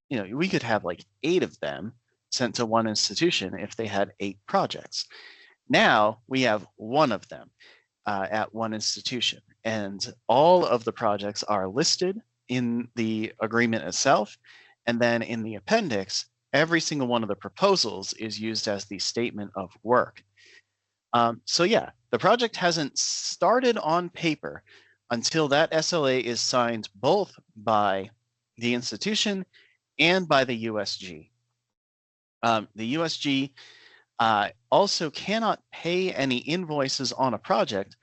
Speaker 2: we could have like 8 of them sent to one institution if they had 8 projects. Now we have 1 of them at one institution, and all of the projects are listed in the agreement itself, and then in the appendix, every single one of the proposals is used as the statement of work. So yeah, the project hasn't started on paper until that SLA is signed both by the institution and by the USG. The USG also cannot pay any invoices on a project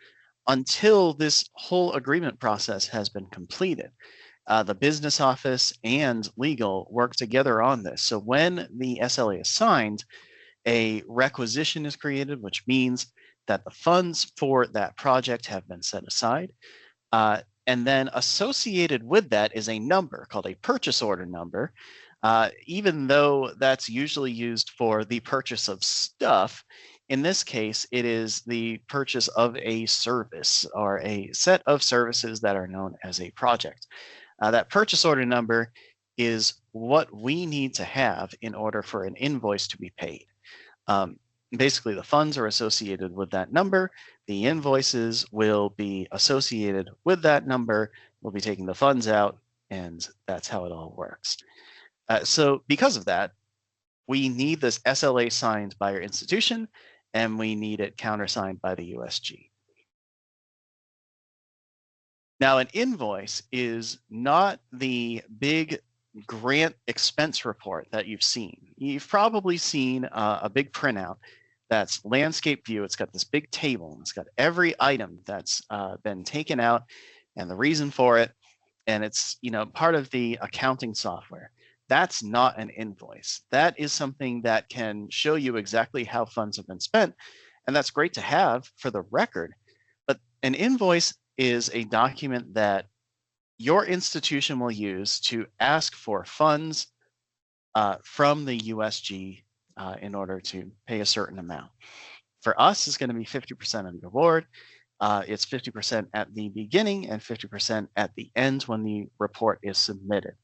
Speaker 2: until this whole agreement process has been completed. The business office and legal work together on this. So when the SLA is signed, a requisition is created, which means that the funds for that project have been set aside. And then associated with that is a number called a purchase order number. Even though that's usually used for the purchase of stuff, in this case, it is the purchase of a service or a set of services that are known as a project. That purchase order number is what we need to have in order for an invoice to be paid. Basically, the funds are associated with that number. The invoices will be associated with that number. We'll be taking the funds out, and that's how it all works. So because of that, we need this SLA signed by our institution, and we need it countersigned by the USG. Now, an invoice is not the big grant expense report that you've seen. You've probably seen a big printout that's landscape view. It's got this big table, and it's got every item that's been taken out and the reason for it, and it's part of the accounting software. That's not an invoice. That is something that can show you exactly how funds have been spent, and that's great to have for the record. But an invoice is a document that your institution will use to ask for funds from the USG in order to pay a certain amount. For us, it's going to be 50% of the award. It's 50% at the beginning and 50% at the end when the report is submitted.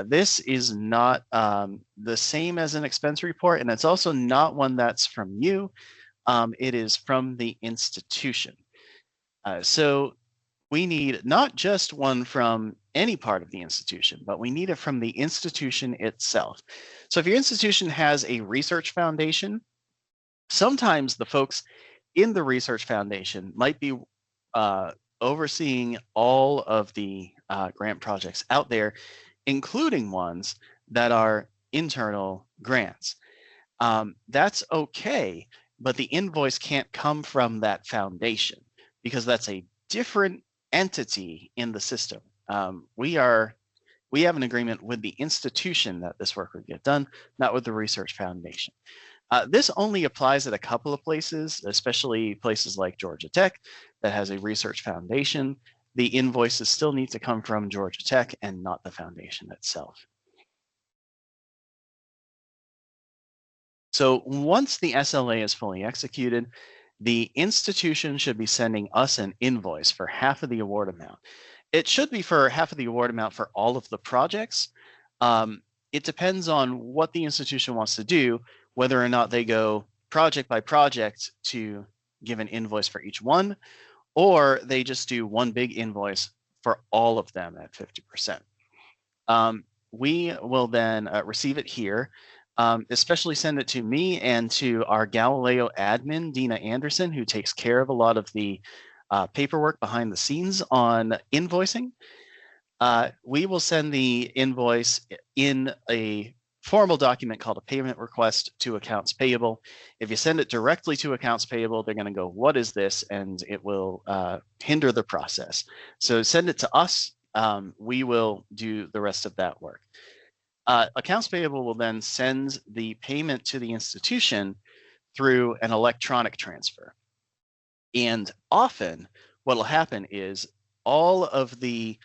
Speaker 2: This is not the same as an expense report, and it's also not one that's from you. It is from the institution. So we need not just one from any part of the institution, but we need it from the institution itself. So if your institution has a research foundation, sometimes the folks in the research foundation might be overseeing all of the grant projects out there, including ones that are internal grants. That's okay, but the invoice can't come from that foundation because that's a different entity in the system. We have an agreement with the institution that this work would get done, not with the research foundation. This only applies at a couple of places, especially places like Georgia Tech that has a research foundation. The invoices still need to come from Georgia Tech and not the foundation itself. So once the SLA is fully executed, the institution should be sending us an invoice for half of the award amount. It should be for half of the award amount for all of the projects. It depends on what the institution wants to do, whether or not they go project by project to give an invoice for each one, or they just do one big invoice for all of them at 50%. We will then receive it here. Especially send it to me and to our Galileo admin, Dina Anderson, who takes care of a lot of the paperwork behind the scenes on invoicing. We will send the invoice in a formal document called a payment request to accounts payable. If you send it directly to accounts payable, they're going to go, what is this? And it will hinder the process. So send it to us. We will do the rest of that work. Accounts payable will then send the payment to the institution through an electronic transfer. And often what will happen is all of the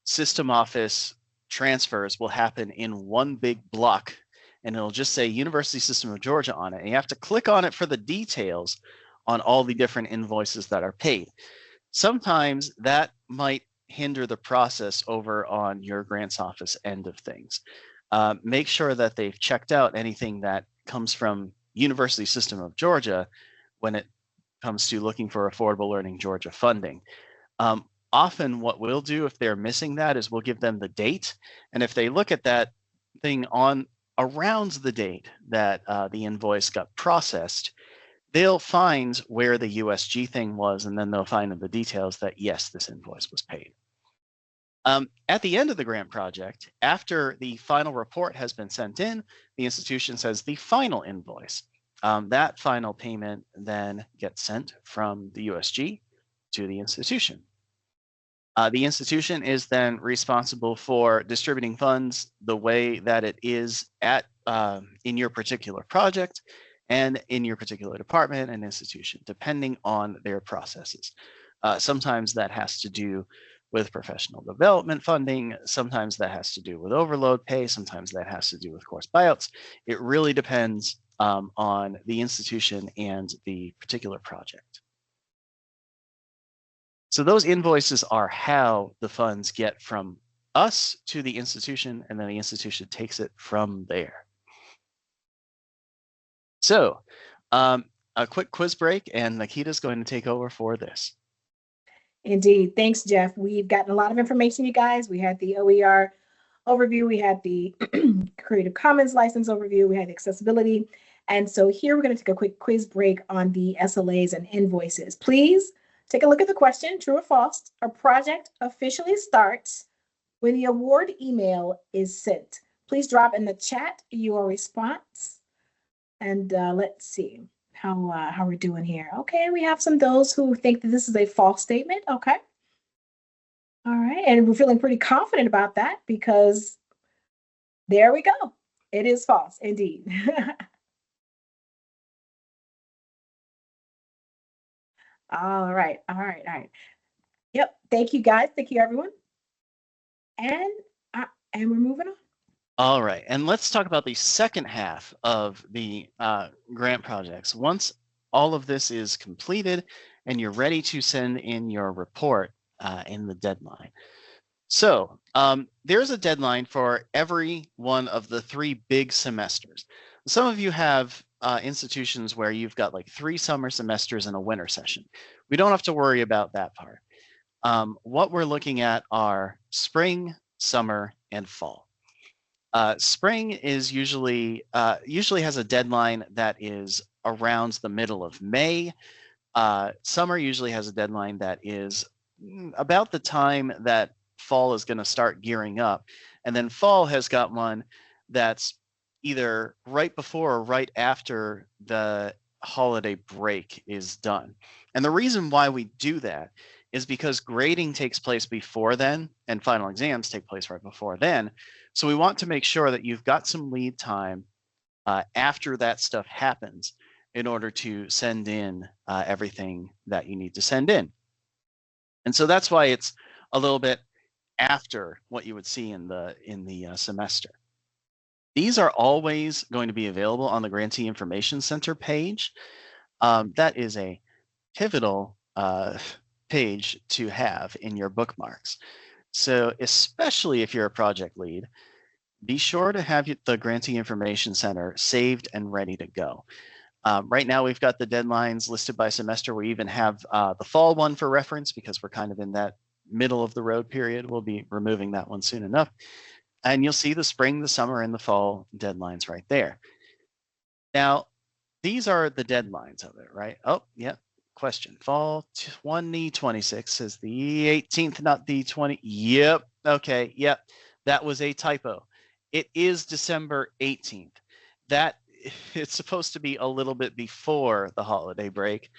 Speaker 2: system office transfers will happen in one big block, and it'll just say University System of Georgia on it. And you have to click on it for the details on all the different invoices that are paid. Sometimes that might hinder the process over on your grants office end of things. Make sure that they've checked out anything that comes from University System of Georgia when it comes to looking for Affordable Learning Georgia funding. Often what we'll do if they're missing that is we'll give them the date. And if they look at that thing on around the date that the invoice got processed, they'll find where the USG thing was, and then they'll find in the details that, yes, this invoice was paid. At the end of the grant project, after the final report has been sent in, the institution says the final invoice. That final payment then gets sent from the USG to the institution. The institution is then responsible for distributing funds the way that it is at in your particular project and in your particular department and institution, depending on their processes. Sometimes that has to do with professional development funding. Sometimes that has to do with overload pay. Sometimes that has to do with course buyouts. It really depends on the institution and the particular project. So those invoices are how the funds get from us to the institution, and then the institution takes it from there. So a quick quiz break, and Nikita's going to take over for this.
Speaker 1: Indeed. Thanks, Jeff. We've gotten a lot of information, you guys. We had the OER overview. We had the Creative Commons license overview. We had accessibility. And so here we're going to take a quick quiz break on the SLAs and invoices. Please take a look at the question, true or false. A project officially starts when the award email is sent. Please drop in the chat your response. And let's see how we're doing here. Okay, we have some those who think that this is a false statement. Okay. All right, and we're feeling pretty confident about that because there we go. It is false, indeed. All right. Yep. Thank you, guys. Thank you, everyone. And we're moving on.
Speaker 2: All right, and let's talk about the second half of the grant projects. Once all of this is completed and you're ready to send in your report in the deadline. So there's a deadline for every one of the 3 big semesters. Some of you have institutions where you've got like 3 summer semesters and a winter session. We don't have to worry about that part. What we're looking at are spring, summer, and fall. Spring is usually has a deadline that is around the middle of May. Summer usually has a deadline that is about the time that fall is going to start gearing up. And then fall has got one that's either right before or right after the holiday break is done. And the reason why we do that is because grading takes place before then and final exams take place right before then. So we want to make sure that you've got some lead time after that stuff happens in order to send in everything that you need to send in. And so that's why it's a little bit after what you would see in the semester. These are always going to be available on the Grantee Information Center page. That is a pivotal page to have in your bookmarks. So especially if you're a project lead, be sure to have the Grantee Information Center saved and ready to go. Right now we've got the deadlines listed by semester. We even have the fall one for reference because we're kind of in that middle of the road period. We'll be removing that one soon enough. And you'll see the spring, the summer, and the fall deadlines right there. Now, these are the deadlines of it, right? Oh, yeah. Question. Fall 2026 says the 18th, not the 20. Yep. Okay. Yep. That was a typo. It is December 18th. That it's supposed to be a little bit before the holiday break,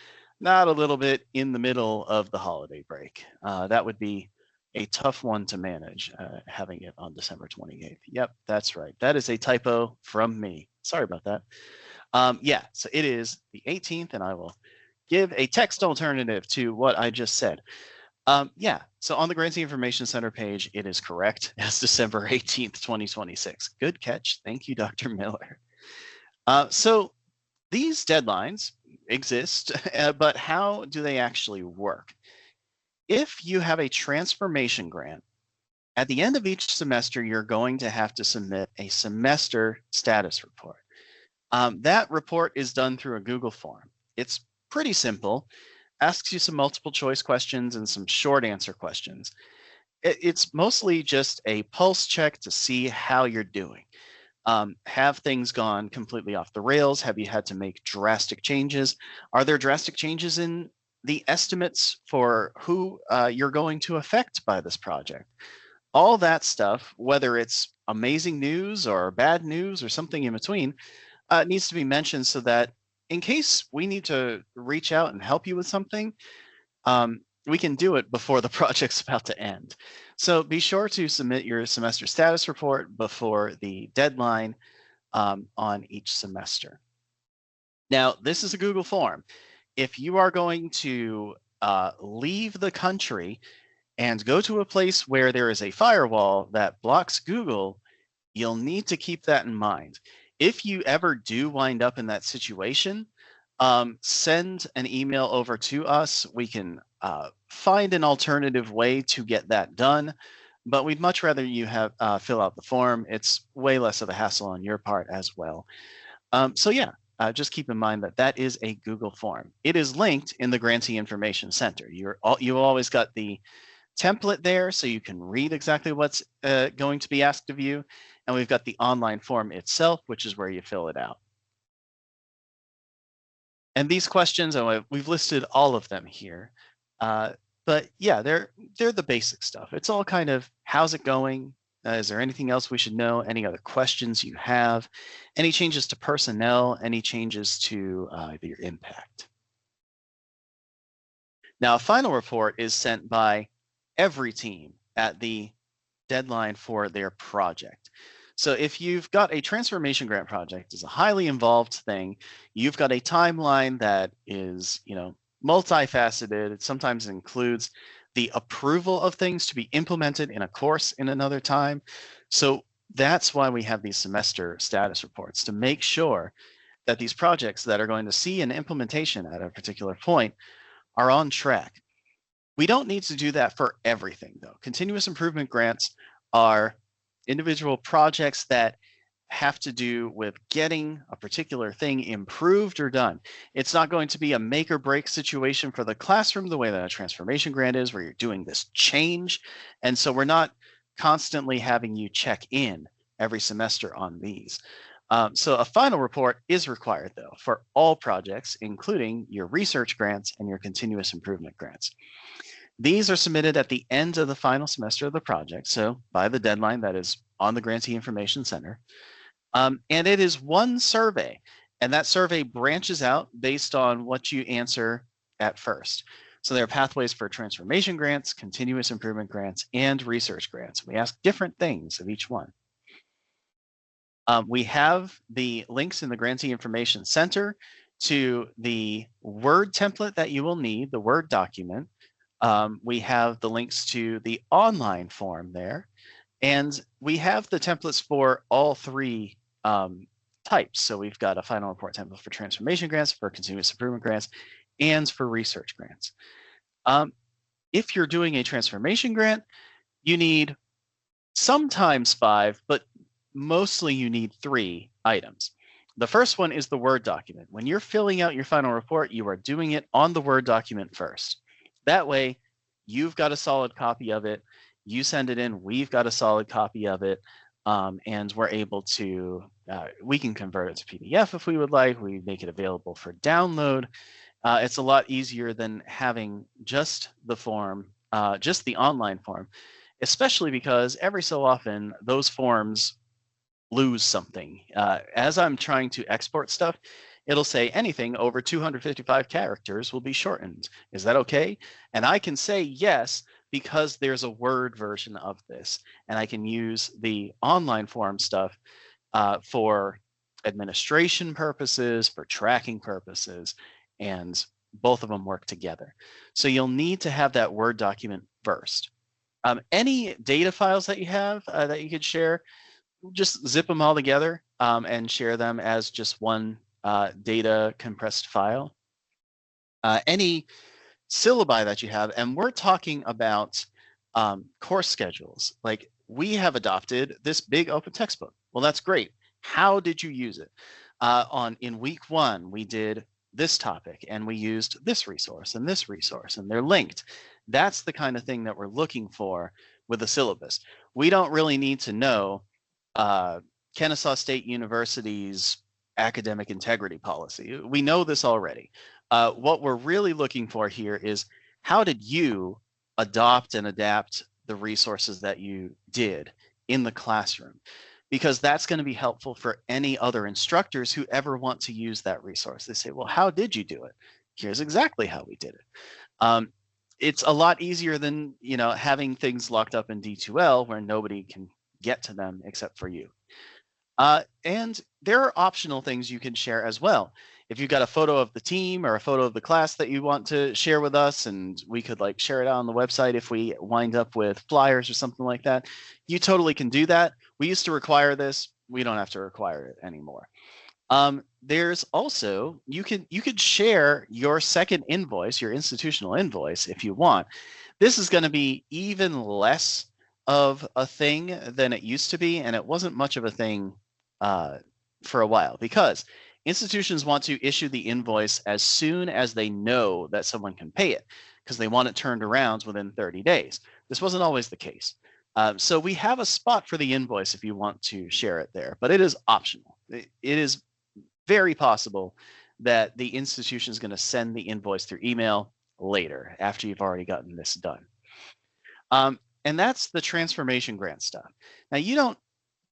Speaker 2: not a little bit in the middle of the holiday break. That would be a tough one to manage, having it on December 28th. Yep, that's right. That is a typo from me. Sorry about that. Yeah, so it is the 18th, and I will give a text alternative to what I just said. Yeah, so on the Grantee Information Center page, it is correct as December 18th, 2026. Good catch. Thank you, Dr. Miller. So these deadlines exist, but how do they actually work? If you have a transformation grant, at the end of each semester, you're going to have to submit a semester status report. That report is done through a Google form. It's pretty simple, asks you some multiple choice questions and some short answer questions. It's mostly just a pulse check to see how you're doing. Have things gone completely off the rails? Have you had to make drastic changes? Are there drastic changes in the estimates for who you're going to affect by this project? All that stuff, whether it's amazing news or bad news or something in between, needs to be mentioned so that in case we need to reach out and help you with something, we can do it before the project's about to end. So be sure to submit your semester status report before the deadline on each semester. Now, this is a Google form. If you are going to leave the country and go to a place where there is a firewall that blocks Google, you'll need to keep that in mind. If you ever do wind up in that situation, send an email over to us. We can find an alternative way to get that done, but we'd much rather you have fill out the form. It's way less of a hassle on your part as well. So yeah, just keep in mind that that is a Google form. It is linked in the Grantee Information Center. You always got the template there so you can read exactly what's going to be asked of you. And we've got the online form itself, which is where you fill it out. And these questions, we've listed all of them here. But yeah, they're the basic stuff. It's all kind of, how's it going? Is there anything else we should know? Any other questions you have? Any changes to personnel? Any changes to your impact? Now, a final report is sent by every team at the deadline for their project. So if you've got a transformation grant project, it's a highly involved thing. You've got a timeline that is, multifaceted. It sometimes includes the approval of things to be implemented in a course in another time. So that's why we have these semester status reports, to make sure that these projects that are going to see an implementation at a particular point are on track. We don't need to do that for everything, though. Continuous improvement grants are individual projects that have to do with getting a particular thing improved or done. It's not going to be a make or break situation for the classroom the way that a transformation grant is, where you're doing this change. And so we're not constantly having you check in every semester on these. So a final report is required, though, for all projects, including your research grants and your continuous improvement grants. These are submitted at the end of the final semester of the project, so by the deadline that is on the Grantee Information Center. And it is one survey, and that survey branches out based on what you answer at first. So there are pathways for transformation grants, continuous improvement grants, and research grants. We ask different things of each one. We have the links in the Grantee Information Center to the Word template that you will need, the Word document. We have the links to the online form there, and we have the templates for all three types. So we've got a final report template for transformation grants, for continuous improvement grants, and for research grants. If you're doing a transformation grant, you need sometimes 5, but mostly you need 3 items. The first one is the Word document. When you're filling out your final report, you are doing it on the Word document first. That way, you've got a solid copy of it. You send it in, we've got a solid copy of it, and we're able to, we can convert it to PDF if we would like. We make it available for download. It's a lot easier than having just the form, just the online form, especially because every so often those forms lose something. As I'm trying to export stuff, it'll say anything over 255 characters will be shortened. Is that okay? And I can say yes, because there's a Word version of this, and I can use the online form stuff for administration purposes, for tracking purposes, and both of them work together. So you'll need to have that Word document first. Any data files that you have that you could share, just zip them all together and share them as just one data compressed file. Any syllabi that you have, and we're talking about course schedules. Like, we have adopted this big open textbook. Well, that's great. How did you use it? In week 1, we did this topic, and we used this resource, and they're linked. That's the kind of thing that we're looking for with a syllabus. We don't really need to know Kennesaw State University's academic integrity policy. We know this already. What we're really looking for here is, how did you adopt and adapt the resources that you did in the classroom? Because that's going to be helpful for any other instructors who ever want to use that resource. They say, well, how did you do it? Here's exactly how we did it. it's a lot easier than, having things locked up in D2L where nobody can get to them except for you. And there are optional things you can share as well. If you've got a photo of the team or a photo of the class that you want to share with us, and we could like share it out on the website if we wind up with flyers or something like that, you totally can do that. We used to require this. We don't have to require it anymore. There's also, you could share your second invoice, your institutional invoice, if you want. This is going to be even less of a thing than it used to be, and it wasn't much of a thing for a while, because institutions want to issue the invoice as soon as they know that someone can pay it, because they want it turned around within 30 days. This wasn't always the case. So we have a spot for the invoice if you want to share it there, but it is optional. It is very possible that the institution is going to send the invoice through email later after you've already gotten this done. And that's the transformation grant stuff. Now, you don't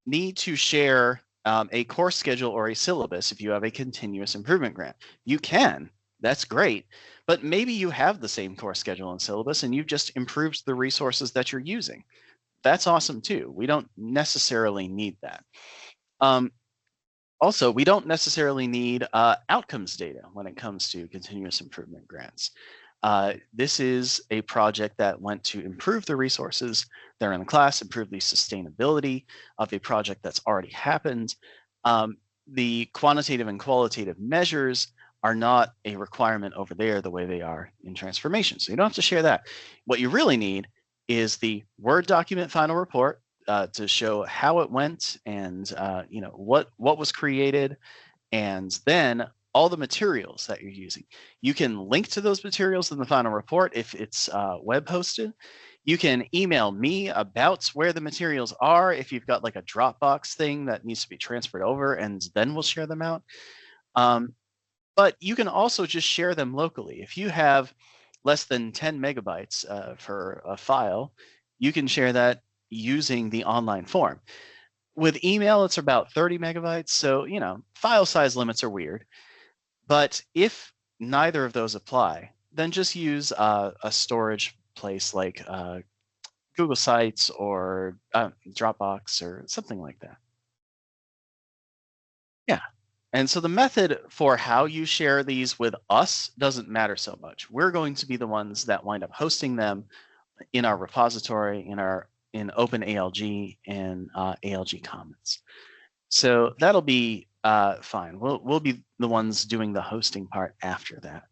Speaker 2: need to share a course schedule or a syllabus if you have a continuous improvement grant. You can, that's great, but maybe you have the same course schedule and syllabus and you've just improved the resources that you're using. That's awesome too. We don't necessarily need that. Also, we don't necessarily need outcomes data when it comes to continuous improvement grants. This is a project that went to improve the resources that are in the class, improve the sustainability of a project that's already happened. The quantitative and qualitative measures are not a requirement over there the way they are in transformation. So you don't have to share that. What you really need is the Word document final report to show how it went and what was created, and then all the materials that you're using. You can link to those materials in the final report if it's web hosted. You can email me about where the materials are if you've got like a Dropbox thing that needs to be transferred over, and then we'll share them out. But you can also just share them locally. If you have less than 10 megabytes for a file, you can share that using the online form. With email, it's about 30 megabytes. So, file size limits are weird. But if neither of those apply, then just use a storage place like Google Sites or Dropbox or something like that. Yeah. And so the method for how you share these with us doesn't matter so much. We're going to be the ones that wind up hosting them in our repository, in OpenALG and ALG Commons. So that'll be fine. We'll be the ones doing the hosting part after that.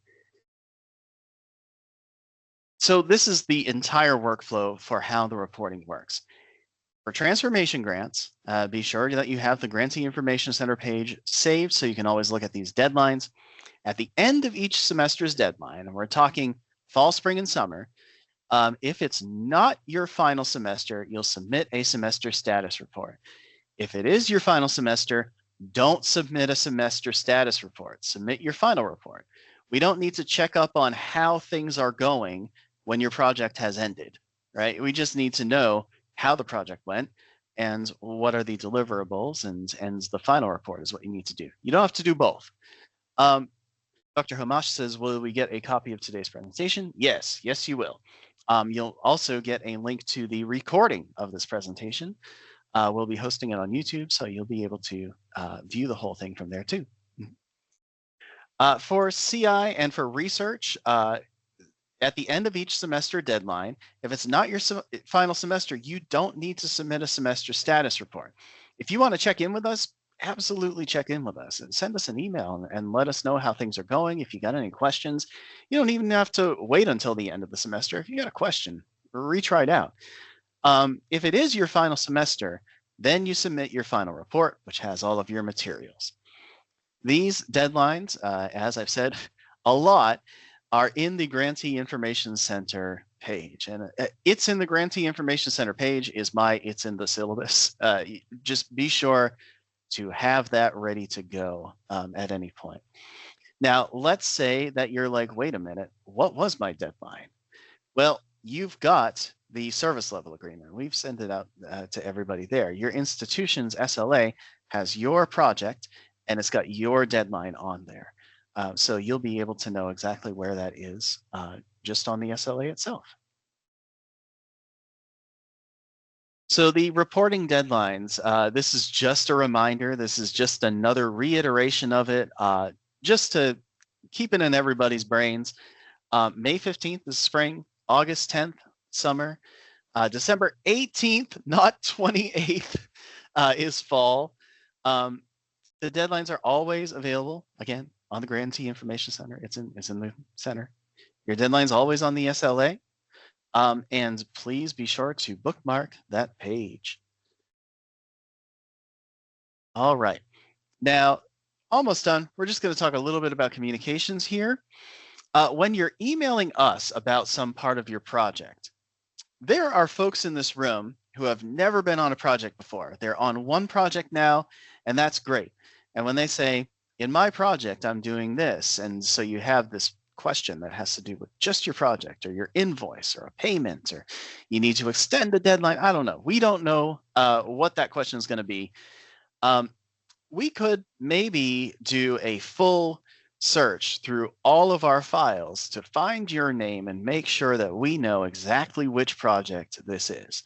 Speaker 2: So this is the entire workflow for how the reporting works. For transformation grants, be sure that you have the Grantee Information Center page saved so you can always look at these deadlines. At the end of each semester's deadline, and we're talking fall, spring, and summer, if it's not your final semester, you'll submit a semester status report. If it is your final semester, don't submit a semester status report. Submit your final report. We don't need to check up on how things are going when your project has ended, right? We just need to know how the project went and what are the deliverables, and the final report is what you need to do. You don't have to do both. Dr. Hamash says, will we get a copy of today's presentation? Yes, you will. You'll also get a link to the recording of this presentation. We'll be hosting it on YouTube, so you'll be able to view the whole thing from there too. For CI and for research, at the end of each semester deadline, if it's not your final semester, you don't need to submit a semester status report. If you want to check in with us, absolutely check in with us and send us an email and let us know how things are going. If you got any questions, you don't even have to wait until the end of the semester. If you got a question, retry it out. If it is your final semester, then you submit your final report, which has all of your materials. These deadlines, as I've said a lot, are in the Grantee Information Center page. And it's in the Grantee Information Center page it's in the syllabus. Just be sure to have that ready to go at any point. Now, let's say that you're like, wait a minute, what was my deadline? Well, you've got the service level agreement. We've sent it out to everybody there. Your institution's SLA has your project and it's got your deadline on there. So you'll be able to know exactly where that is just on the SLA itself. So the reporting deadlines, this is just a reminder. This is just another reiteration of it, just to keep it in everybody's brains. May 15th is spring, August 10th, summer, December 18th, not 28th, is fall. The deadlines are always available, again, on the Grantee Information Center. It's in the center. Your deadline's always on the SLA. And please be sure to bookmark that page. All right. Now, almost done. We're just going to talk a little bit about communications here. When you're emailing us about some part of your project, there are folks in this room who have never been on a project before. They're on one project now, and that's great. And when they say, in my project, I'm doing this, and so you have this question that has to do with just your project or your invoice or a payment, or you need to extend the deadline. I don't know. We don't know what that question is going to be. We could maybe do a full search through all of our files to find your name and make sure that we know exactly which project this is.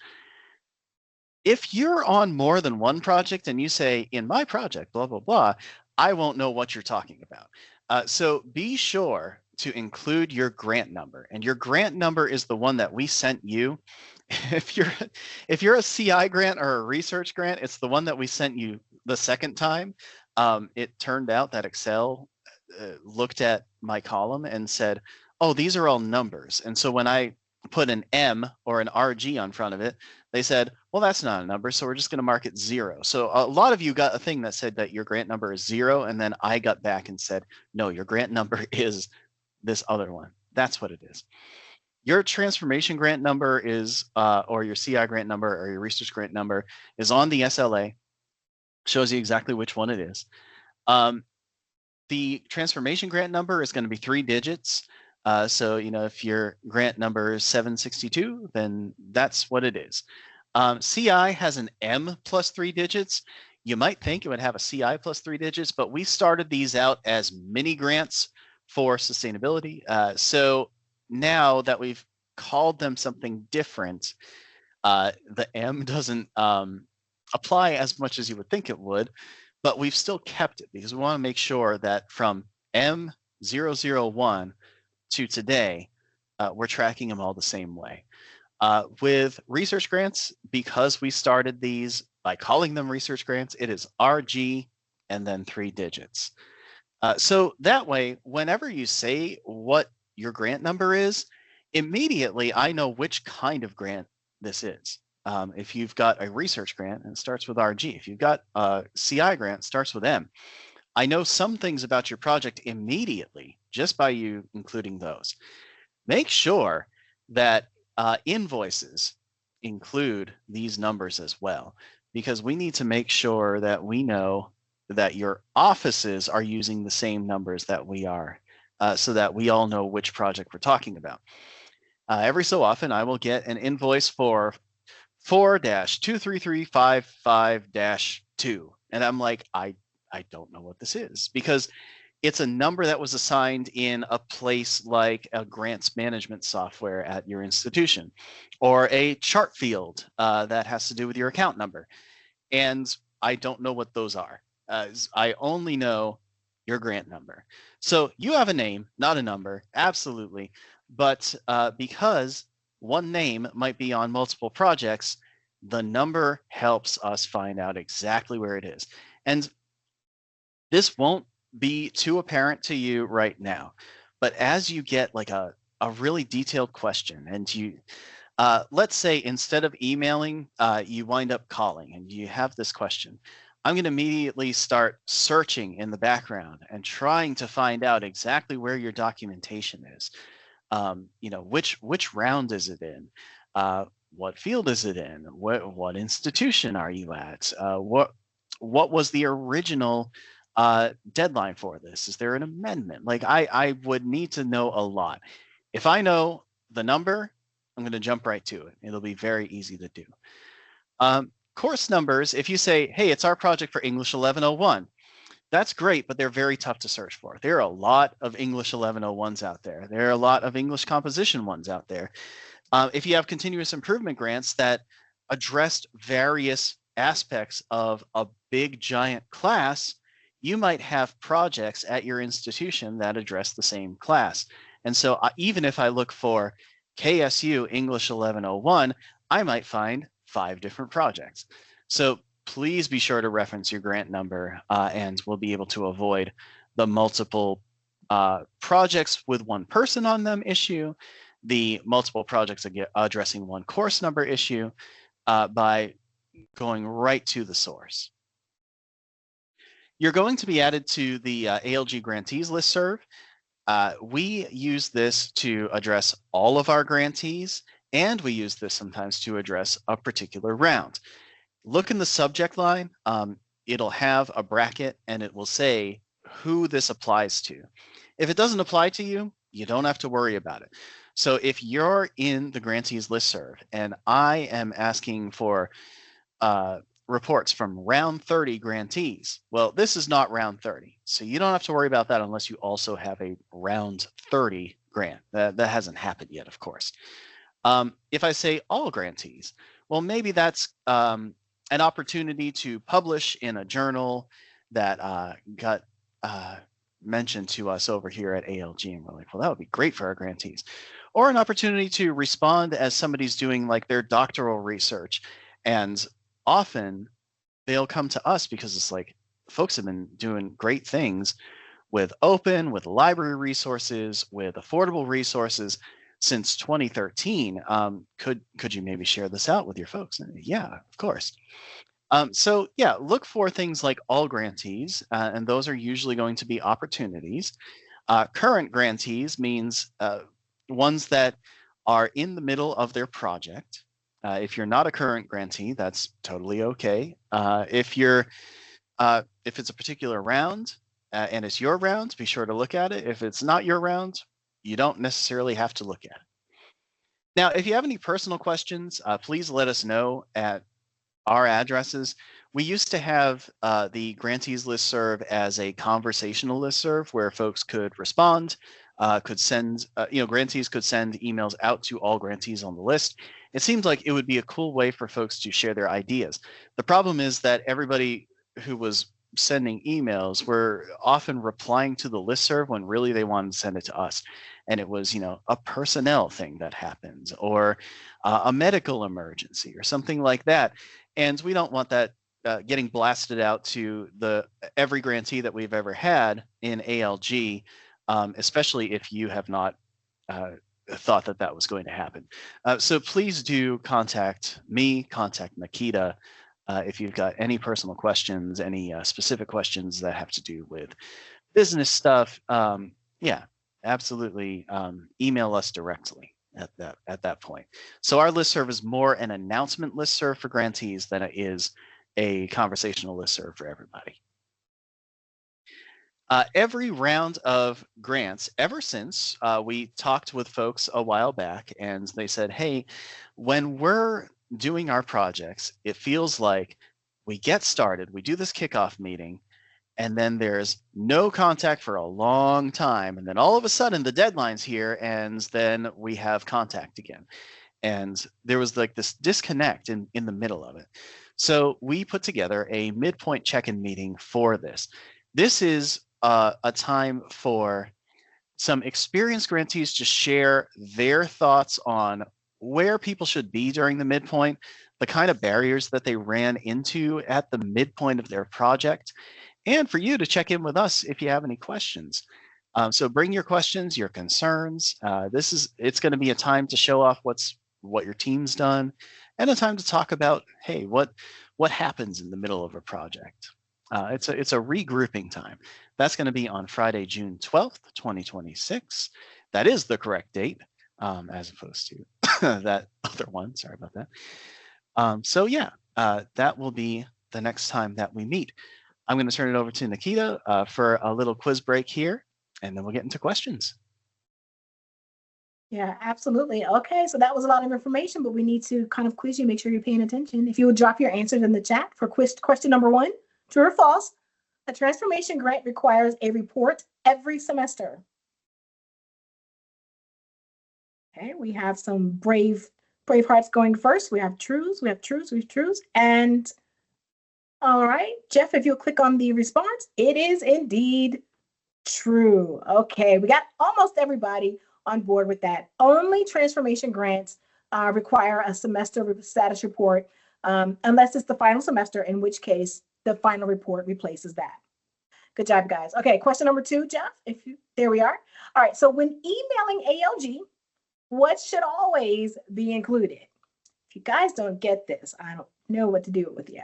Speaker 2: If you're on more than one project and you say, in my project, blah, blah, blah, I won't know what you're talking about. So be sure to include your grant number, and your grant number is the one that we sent you. If you're a CI grant or a research grant, it's the one that we sent you the second time. It turned out that Excel looked at my column and said, oh, these are all numbers. And so when I put an M or an RG on front of it, they said, well, that's not a number, so we're just going to mark it 0. So a lot of you got a thing that said that your grant number is 0, and then I got back and said, no, your grant number is this other one. That's what it is. Your transformation grant number is, or your CI grant number or your research grant number is on the SLA, shows you exactly which one it is. The transformation grant number is going to be 3 digits. So, if your grant number is 762, then that's what it is. CI has an M plus 3 digits. You might think it would have a CI plus 3 digits, but we started these out as mini grants for sustainability. So now that we've called them something different, the M doesn't apply as much as you would think it would, but we've still kept it because we want to make sure that from M001 to today, we're tracking them all the same way. With research grants, because we started these by calling them research grants, it is RG and then 3 digits. So that way, whenever you say what your grant number is, immediately I know which kind of grant this is. If you've got a research grant and it starts with RG, if you've got a CI grant, it starts with M. I know some things about your project immediately just by you including those. Make sure that invoices include these numbers as well, because we need to make sure that we know that your offices are using the same numbers that we are, so that we all know which project we're talking about. Every so often, I will get an invoice for 4-23355-2. And I'm like, I don't know what this is, because it's a number that was assigned in a place like a grants management software at your institution, or a chart field that has to do with your account number. And I don't know what those are. I only know your grant number. So you have a name, not a number, absolutely. But because one name might be on multiple projects, the number helps us find out exactly where it is. And this won't be too apparent to you right now, but as you get like a really detailed question, and you, let's say instead of emailing, you wind up calling and you have this question, I'm going to immediately start searching in the background and trying to find out exactly where your documentation is. Which round is it in? What field is it in? What institution are you at? What was the original deadline for this? Is there an amendment? Like I would need to know a lot. If I know the number, I'm going to jump right to it. It'll be very easy to do. Course numbers, if you say, hey, it's our project for English 1101, That's great, but they're very tough to search for. There are a lot of English 1101s out there. There are a lot of English composition ones out there. If you have continuous improvement grants that addressed various aspects of a big giant class, you might have projects at your institution that address the same class. And so even if I look for KSU English 1101, I might find 5 different projects. So please be sure to reference your grant number, and we'll be able to avoid the multiple projects with one person on them issue, the multiple projects addressing one course number issue, by going right to the source. You're going to be added to the ALG Grantees listserv. We use this to address all of our grantees, and we use this sometimes to address a particular round. Look in the subject line. It'll have a bracket and it will say who this applies to. If it doesn't apply to you, you don't have to worry about it. So if you're in the grantees listserv and I am asking for reports from round 30 grantees, well, this is not round 30. So you don't have to worry about that unless you also have a round 30 grant. That hasn't happened yet, of course. If I say all grantees, well, maybe that's an opportunity to publish in a journal that got mentioned to us over here at ALG, and we're like, well, that would be great for our grantees. Or an opportunity to respond as somebody's doing like their doctoral research, and often they'll come to us because it's like folks have been doing great things with open, with library resources, with affordable resources since 2013. Could you maybe share this out with your folks? And yeah, of course. So yeah, look for things like all grantees, and those are usually going to be opportunities. Current grantees means ones that are in the middle of their project. If you're not a current grantee, that's totally okay. If it's a particular round and it's your round, be sure to look at it. If it's not your round, you don't necessarily have to look at it. Now, if you have any personal questions, please let us know at our addresses. We used to have the grantees listserv as a conversational listserv where folks could respond, could send, grantees could send emails out to all grantees on the list. It seemed like it would be a cool way for folks to share their ideas. The problem is that everybody who was sending emails were often replying to the listserv when really they wanted to send it to us. And it was, a personnel thing that happened, or a medical emergency or something like that. And we don't want that getting blasted out to every grantee that we've ever had in ALG, especially if you have not thought that was going to happen. So please do contact me, contact Nikita, if you've got any personal questions, any specific questions that have to do with business stuff. Yeah, absolutely. Email us directly at that point. So our listserv is more an announcement listserv for grantees than it is a conversational listserv for everybody. Every round of grants, ever since we talked with folks a while back, and they said, hey, when we're doing our projects, it feels like we get started, we do this kickoff meeting, and then there's no contact for a long time, and then all of a sudden the deadline's here, and then we have contact again. And there was like this disconnect in the middle of it. So we put together a midpoint check-in meeting for this. This is a time for some experienced grantees to share their thoughts on where people should be during the midpoint, the kind of barriers that they ran into at the midpoint of their project, and for you to check in with us if you have any questions. So bring your questions, your concerns. It's going to be a time to show off what your team's done, and a time to talk about, hey, what happens in the middle of a project. It's a regrouping time. That's going to be on Friday, June 12th, 2026. That is the correct date, as opposed to that other one. Sorry about that. So yeah, that will be the next time that we meet. I'm going to turn it over to Nikita for a little quiz break here, and then we'll get into questions.
Speaker 1: Yeah, absolutely. Okay, so that was a lot of information, but we need to kind of quiz you, make sure you're paying attention. If you would drop your answers in the chat for question number 1, true or false, A transformation grant requires a report every semester. Okay, we have some brave hearts going first. We have trues, and all right, Jeff, if you'll click on the response, it is indeed true. Okay, we got almost everybody on board with that. Only transformation grants require a semester status report, unless it's the final semester, in which case the final report replaces that. Good job, guys. Okay, question number 2, Jeff. There we are. All right, so when emailing ALG, what should always be included? If you guys don't get this, I don't know what to do with you.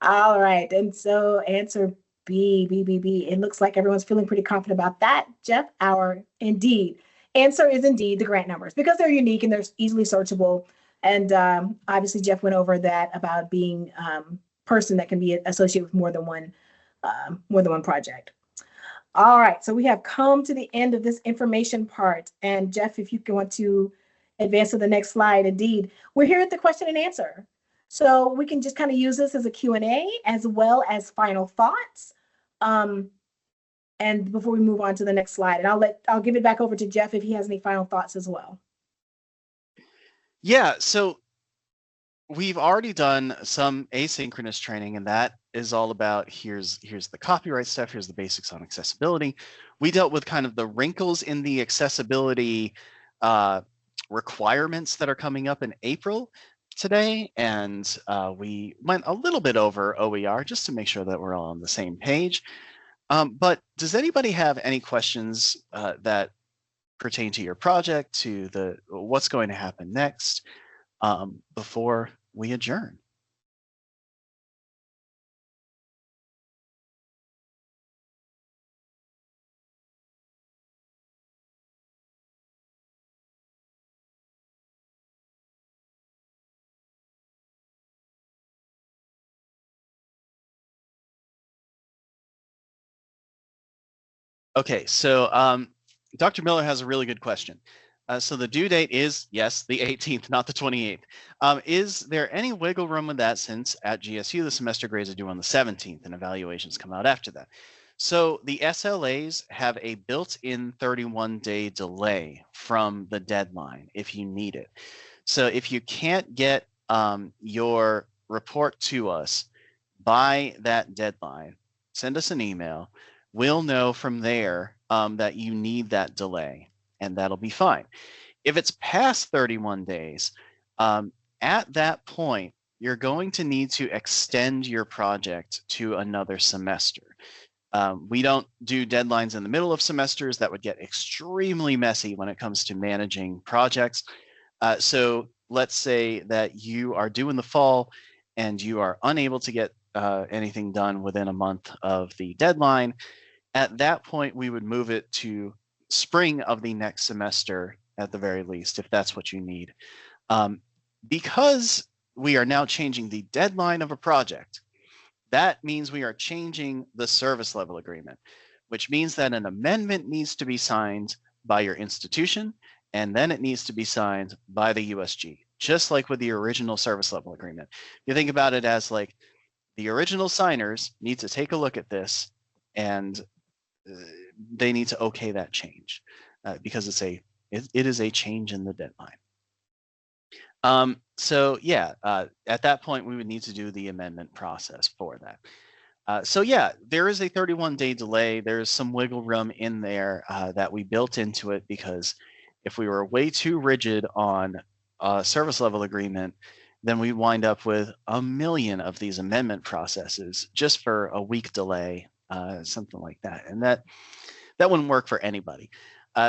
Speaker 1: All right, and so answer B. It looks like everyone's feeling pretty confident about that. Jeff, our indeed answer is indeed the grant numbers, because they're unique and they're easily searchable. And obviously, Jeff went over that about being person that can be associated with more than one project. All right, so we have come to the end of this information part. And Jeff, if you want to advance to the next slide, indeed, we're here at the question and answer. So we can just kind of use this as a Q&A as well as final thoughts. And before we move on to the next slide, and I'll give it back over to Jeff if he has any final thoughts as well.
Speaker 2: Yeah, so we've already done some asynchronous training, and that is all about here's the copyright stuff, here's the basics on accessibility. We dealt with kind of the wrinkles in the accessibility requirements that are coming up in April today, and we went a little bit over OER just to make sure that we're all on the same page. But does anybody have any questions that pertain to your project, to what's going to happen next, before we adjourn? Okay, so Dr. Miller has a really good question. So the due date is, yes, the 18th, not the 28th. Is there any wiggle room with that, since at GSU the semester grades are due on the 17th and evaluations come out after that? So the SLAs have a built-in 31-day delay from the deadline if you need it. So if you can't get your report to us by that deadline, send us an email. We'll know from there that you need that delay, and that'll be fine. If it's past 31 days, at that point, you're going to need to extend your project to another semester. We don't do deadlines in the middle of semesters. That would get extremely messy when it comes to managing projects. So let's say that you are due in the fall and you are unable to get anything done within a month of the deadline. At that point, we would move it to spring of the next semester at the very least, if that's what you need. Because we are now changing the deadline of a project, that means we are changing the service level agreement, which means that an amendment needs to be signed by your institution, and then it needs to be signed by the USG, just like with the original service level agreement. You think about it as like the original signers need to take a look at this, and they need to okay that change because it is a change in the deadline. So yeah, at that point we would need to do the amendment process for that. So yeah, there is a 31-day delay. There's some wiggle room in there that we built into it, because if we were way too rigid on a service level agreement, then we wind up with a million of these amendment processes just for a week delay, something like that. And that wouldn't work for anybody.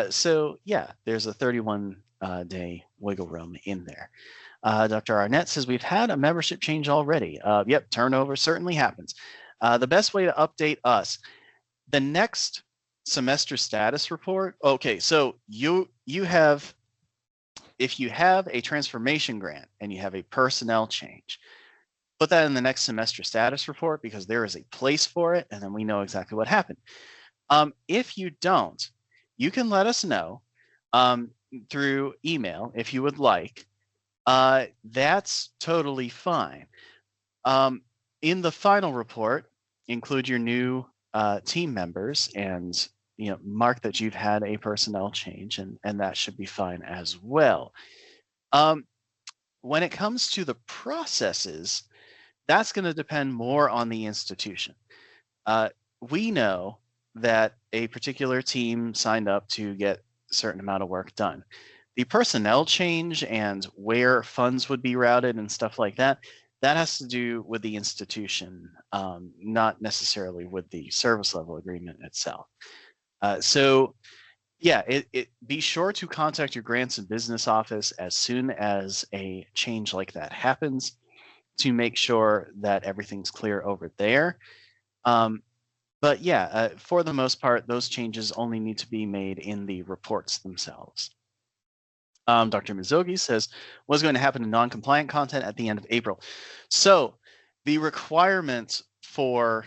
Speaker 2: So yeah, there's a 31-day wiggle room in there. Dr. Arnett says, we've had a membership change already. Yep, turnover certainly happens. The best way to update us, the next semester status report. Okay, so you have, if you have a transformation grant and you have a personnel change, put that in the next semester status report, because there is a place for it, and then we know exactly what happened. If you don't, you can let us know through email if you would like. That's totally fine. In the final report, include your new team members and mark that you've had a personnel change, and that should be fine as well. When it comes to the processes, that's going to depend more on the institution. We know that a particular team signed up to get a certain amount of work done. The personnel change and where funds would be routed and stuff like that, that has to do with the institution, not necessarily with the service level agreement itself. So yeah, be sure to contact your grants and business office as soon as a change like that happens to make sure that everything's clear over there. But yeah, for the most part, those changes only need to be made in the reports themselves. Dr. Mizogi says, what's going to happen to non-compliant content at the end of April? So the requirement for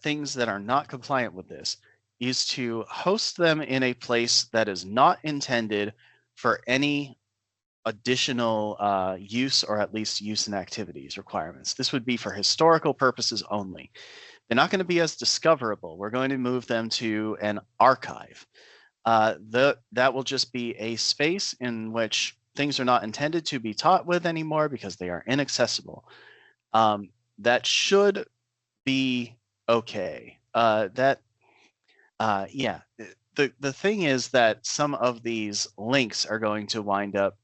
Speaker 2: things that are not compliant with this is to host them in a place that is not intended for any additional use, or at least use and activities requirements. This would be for historical purposes only. They're not going to be as discoverable. We're going to move them to an archive. That will just be a space in which things are not intended to be taught with anymore because they are inaccessible. That should be okay. Yeah. The thing is that some of these links are going to wind up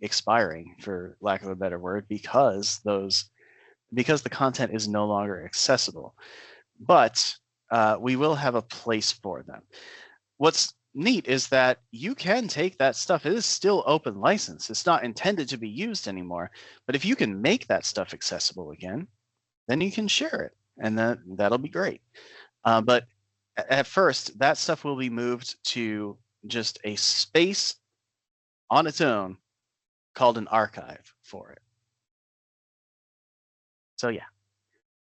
Speaker 2: expiring, for lack of a better word, because the content is no longer accessible. But we will have a place for them. What's neat is that you can take that stuff. It is still open license. It's not intended to be used anymore. But if you can make that stuff accessible again, then you can share it, and that'll be great. But at first, that stuff will be moved to just a space on its own called an archive for it. So yeah.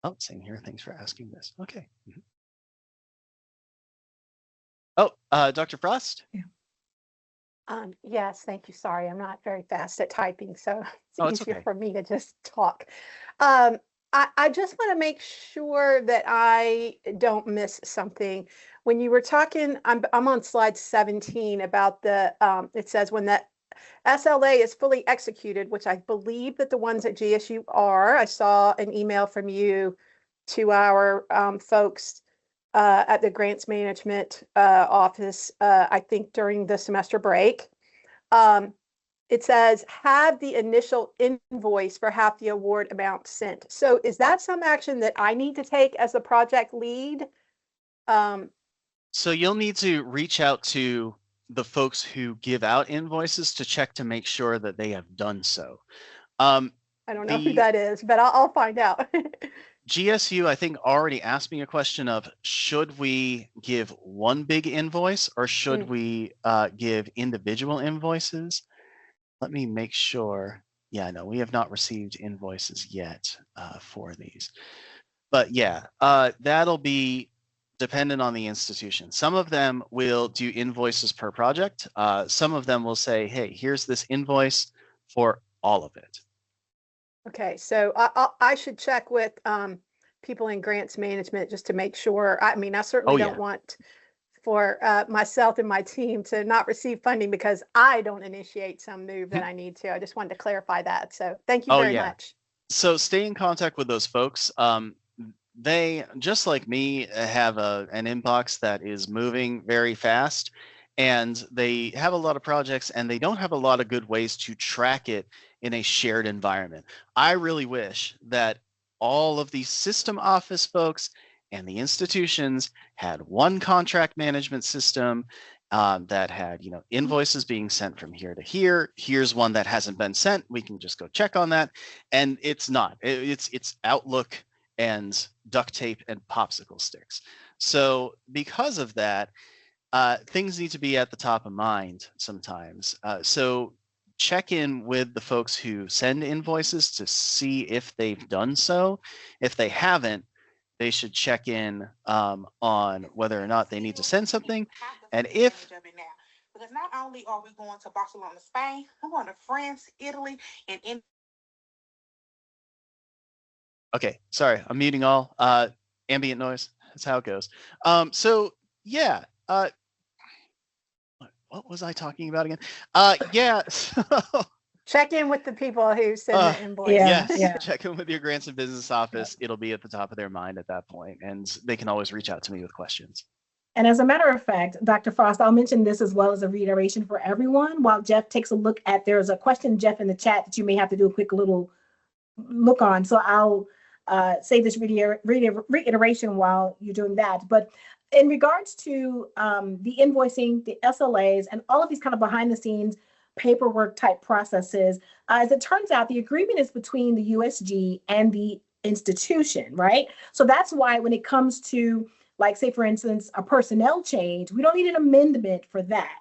Speaker 2: Oh, same here. Thanks for asking this. Okay. Mm-hmm. Oh, Dr. Frost?
Speaker 1: Yeah.
Speaker 3: Yes, thank you. Sorry, I'm not very fast at typing, so
Speaker 2: It's
Speaker 3: easier
Speaker 2: okay.
Speaker 3: for me to just talk. I just want to make sure that I don't miss something. When you were talking, I'm on slide 17 about it says when that SLA is fully executed, which I believe that the ones at GSU are. I saw an email from you to our folks at the grants management office, I think during the semester break. It says, have the initial invoice for half the award amount sent. So is that some action that I need to take as a project lead?
Speaker 2: So you'll need to reach out to the folks who give out invoices to check to make sure that they have done so.
Speaker 3: I don't know who that is, but I'll find out.
Speaker 2: GSU, I think, already asked me a question of, should we give one big invoice or should we give individual invoices? Let me make sure. Yeah, no, we have not received invoices yet for these. But yeah, that'll be dependent on the institution. Some of them will do invoices per project. Some of them will say, hey, here's this invoice for all of it.
Speaker 3: Okay, so I should check with people in grants management just to make sure. I mean, I certainly don't want for myself and my team to not receive funding because I don't initiate some move that I need to. I just wanted to clarify that. So thank you very much.
Speaker 2: So stay in contact with those folks. They, just like me, have an inbox that is moving very fast, and they have a lot of projects, and they don't have a lot of good ways to track it in a shared environment. I really wish that all of the system office folks and the institutions had one contract management system that had, invoices being sent from here to here. Here's one that hasn't been sent. We can just go check on that. And it's not. It's Outlook and duct tape and popsicle sticks. So because of that, things need to be at the top of mind sometimes. So check in with the folks who send invoices to see if they've done so. If they haven't, they should check in on whether or not they need to send something. And if
Speaker 4: because not only are we going to Barcelona, Spain, we're going to France, Italy, and
Speaker 2: Okay, sorry, I'm muting all ambient noise. That's how it goes. So yeah, what was I talking about again? Yeah. So,
Speaker 3: Check in with the people who send the invoice.
Speaker 1: Yeah,
Speaker 2: yes,
Speaker 1: yeah.
Speaker 2: check in with your grants and business office. It'll be at the top of their mind at that point, and they can always reach out to me with questions.
Speaker 1: And as a matter of fact, Dr. Frost, I'll mention this as well as a reiteration for everyone. While Jeff takes a look at, there's a question, Jeff, in the chat that you may have to do a quick little look on. So I'll say this reiteration while you're doing that. But in regards to the invoicing, the SLAs, and all of these kind of behind the scenes paperwork type processes, as it turns out, the agreement is between the USG and the institution, right? So that's why when it comes to, like, say, for instance, a personnel change, we don't need an amendment for that.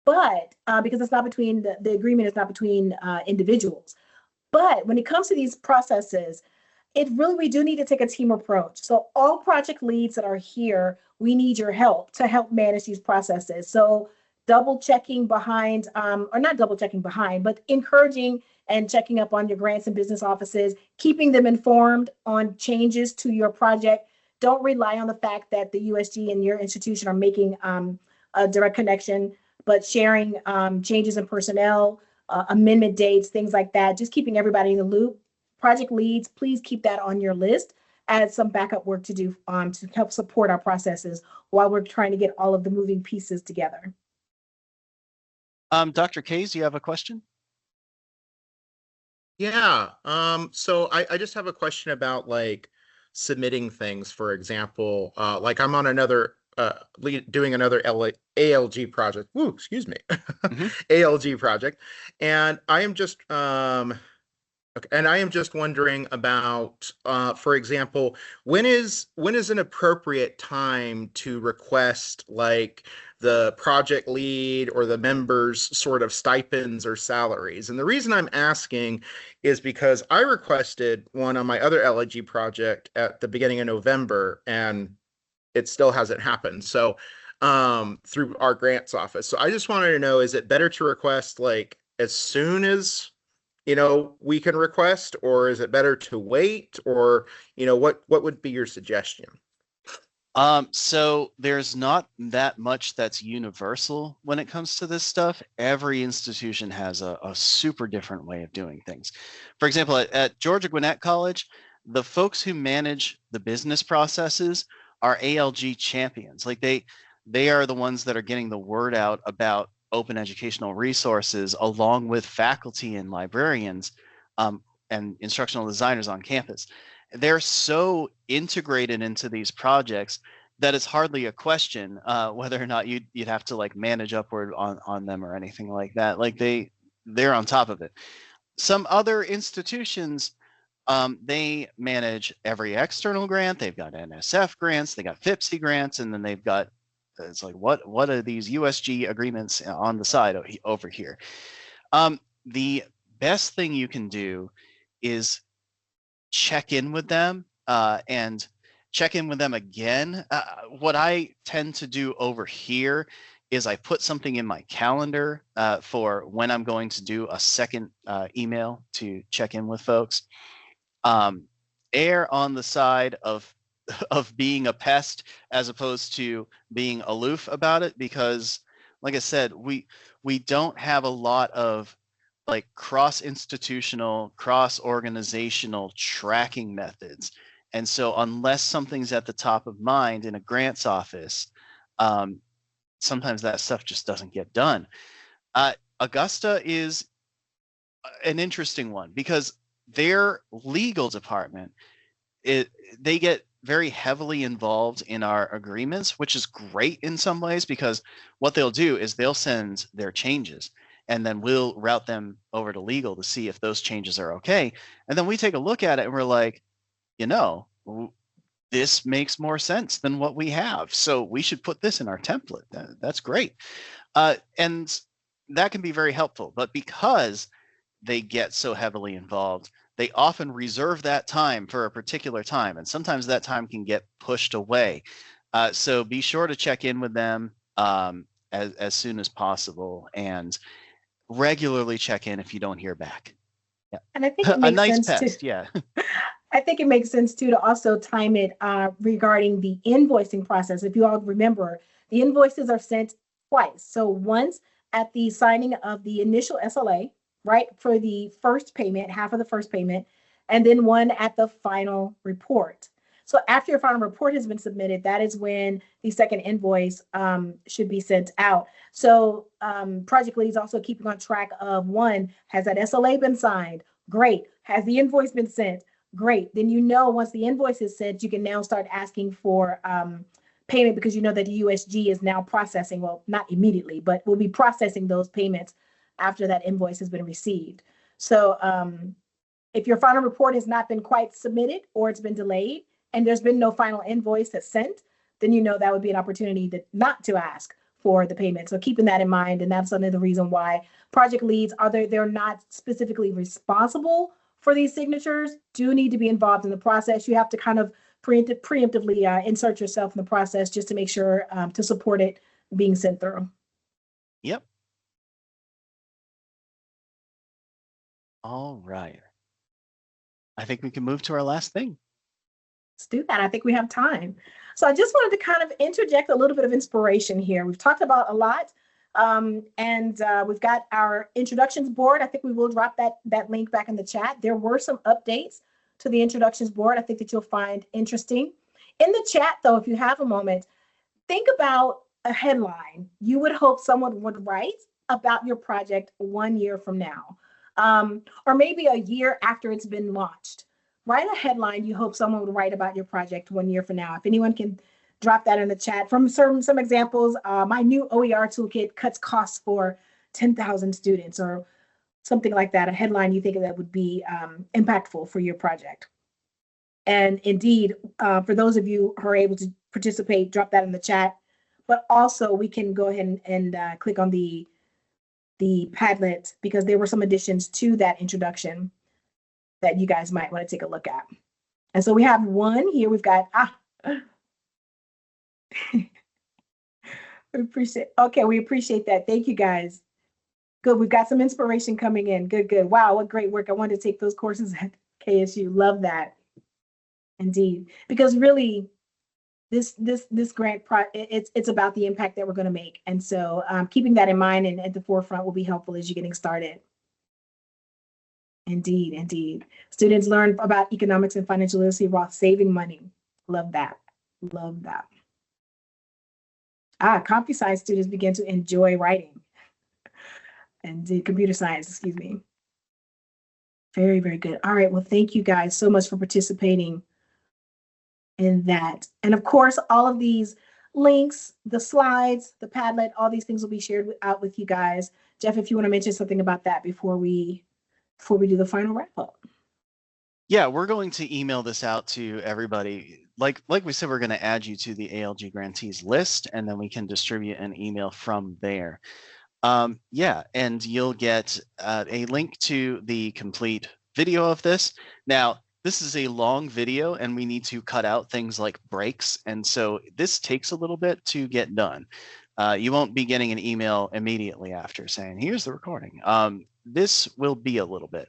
Speaker 1: But because it's not between the agreement is not between individuals. But when it comes to these processes, we do need to take a team approach. So all project leads that are here, we need your help to help manage these processes. So double checking behind, or not double checking behind, but encouraging and checking up on your grants and business offices, keeping them informed on changes to your project. Don't rely on the fact that the USG and your institution are making a direct connection, but sharing changes in personnel, amendment dates, things like that, just keeping everybody in the loop. Project leads, please keep that on your list as some backup work to do to help support our processes while we're trying to get all of the moving pieces together.
Speaker 2: Dr. Kays, you have a question?
Speaker 5: Yeah. So I just have a question about like submitting things, for example, like I'm on another doing another ALG project. Woo, excuse me. ALG project. And I am just wondering about, for example, when is an appropriate time to request like the project lead or the members' sort of stipends or salaries? And the reason I'm asking is because I requested one on my other LIG project at the beginning of November, and it still hasn't happened. So through our grants office. So I just wanted to know, is it better to request like as soon as we can request, or is it better to wait, or what would be your suggestion?
Speaker 2: So there's not that much that's universal when it comes to this stuff. Every institution has a super different way of doing things. For example, at Georgia Gwinnett College, the folks who manage the business processes are ALG champions. Like they are the ones that are getting the word out about open educational resources, along with faculty and librarians and instructional designers on campus. They're so integrated into these projects that it's hardly a question whether or not you'd have to like manage upward on them or anything like that. Like they're on top of it. Some other institutions, they manage every external grant. They've got NSF grants, they got FIPSI grants, and then they've got, it's like, what are these USG agreements on the side over here? The best thing you can do is check in with them and check in with them again. What I tend to do over here is I put something in my calendar for when I'm going to do a second email to check in with folks. Err on the side of being a pest as opposed to being aloof about it, because like I said, we don't have a lot of like cross-institutional, cross-organizational tracking methods. And so unless something's at the top of mind in a grants office, sometimes that stuff just doesn't get done. Augusta is an interesting one because their legal department, they get very heavily involved in our agreements, which is great in some ways, because what they'll do is they'll send their changes and then we'll route them over to legal to see if those changes are okay. And then we take a look at it and we're like, this makes more sense than what we have. So we should put this in our template. That's great. And that can be very helpful. But because they get so heavily involved, they often reserve that time for a particular time. And sometimes that time can get pushed away. So be sure to check in with them as soon as possible, and regularly check in if you don't hear back. Yeah.
Speaker 1: And I think it makes
Speaker 2: a nice
Speaker 1: sense
Speaker 2: pest,
Speaker 1: too.
Speaker 2: yeah.
Speaker 1: I think it makes sense too to also time it regarding the invoicing process. If you all remember, the invoices are sent twice. So once at the signing of the initial SLA, right, for the first payment, half of the first payment, and then one at the final report. So after your final report has been submitted, that is when the second invoice should be sent out. So project leads also keeping on track of, one, has that SLA been signed? Great. Has the invoice been sent? Great. Then once the invoice is sent, you can now start asking for payment, because you know that the USG is now processing, well, not immediately, but will be processing those payments after that invoice has been received. So if your final report has not been quite submitted, or it's been delayed and there's been no final invoice that's sent, then that would be an opportunity not to ask for the payment. So keeping that in mind, and that's another reason why project leads, they're not specifically responsible for these signatures, do need to be involved in the process. You have to kind of preemptively insert yourself in the process just to make sure to support it being sent through.
Speaker 2: Yep. All right. I think we can move to our last thing.
Speaker 1: Let's do that. I think we have time. So I just wanted to kind of interject a little bit of inspiration here. We've talked about a lot, and we've got our introductions board. I think we will drop that link back in the chat. There were some updates to the introductions board I think that you'll find interesting. In the chat, though, if you have a moment, think about a headline you would hope someone would write about your project 1 year from now, or maybe a year after it's been launched. Write a headline you hope someone would write about your project 1 year from now. If anyone can drop that in the chat. From some examples, my new OER toolkit cuts costs for 10,000 students, or something like that, a headline you think that would be impactful for your project. And indeed, for those of you who are able to participate, drop that in the chat. But also we can go ahead and click on the Padlet, because there were some additions to that introduction that you guys might want to take a look at. And so we have one here. We've got, we appreciate that. Thank you guys. Good. We've got some inspiration coming in. Good. Wow, what great work. I wanted to take those courses at KSU. Love that. Indeed. Because really, this grant it's about the impact that we're going to make. And so keeping that in mind and at the forefront will be helpful as you're getting started. Indeed. Students learn about economics and financial literacy while saving money. Love that. Comp-sci students begin to enjoy writing. And computer science, excuse me. Very, very good. All right, well, thank you guys so much for participating in that. And of course, all of these links, the slides, the Padlet, all these things will be shared out with you guys. Jeff, if you want to mention something about that before we do the final wrap up.
Speaker 2: Yeah, we're going to email this out to everybody. Like we said, we're going to add you to the ALG grantees list, and then we can distribute an email from there. Yeah, and you'll get a link to the complete video of this. Now, this is a long video, and we need to cut out things like breaks, and so this takes a little bit to get done. You won't be getting an email immediately after saying, here's the recording. This will be a little bit,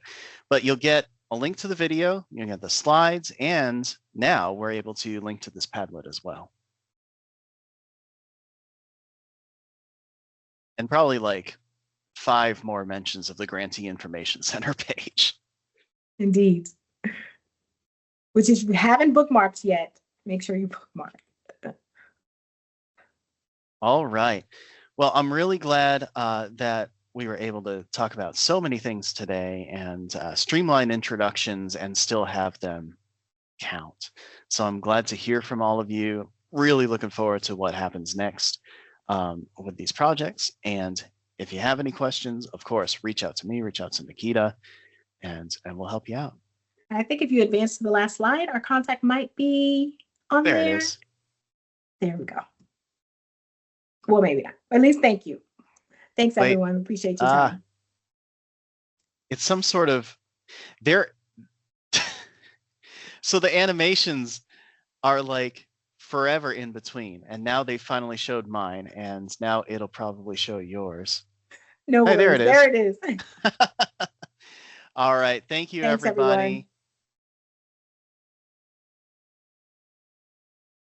Speaker 2: but you'll get a link to the video, you'll get the slides, and now we're able to link to this Padlet as well. And probably like 5 more mentions of the Grantee Information Center page.
Speaker 1: Indeed. Which if you haven't bookmarked yet, make sure you bookmark.
Speaker 2: All right. Well, I'm really glad that we were able to talk about so many things today and streamline introductions and still have them count. So I'm glad to hear from all of you. Really looking forward to what happens next with these projects. And if you have any questions, of course, reach out to me, reach out to Nikita, and we'll help you out.
Speaker 1: I think if you advance to the last slide, our contact might be on there.
Speaker 2: There it is.
Speaker 1: There we go. Well, maybe not. At least thank you. Thanks, everyone. Appreciate your time.
Speaker 2: It's some sort of so the animations are like forever in between, and now they finally showed mine, and now it'll probably show yours.
Speaker 1: No worries. There it is.
Speaker 2: All right. Thank you,
Speaker 1: Thanks,
Speaker 2: everybody.
Speaker 1: everyone.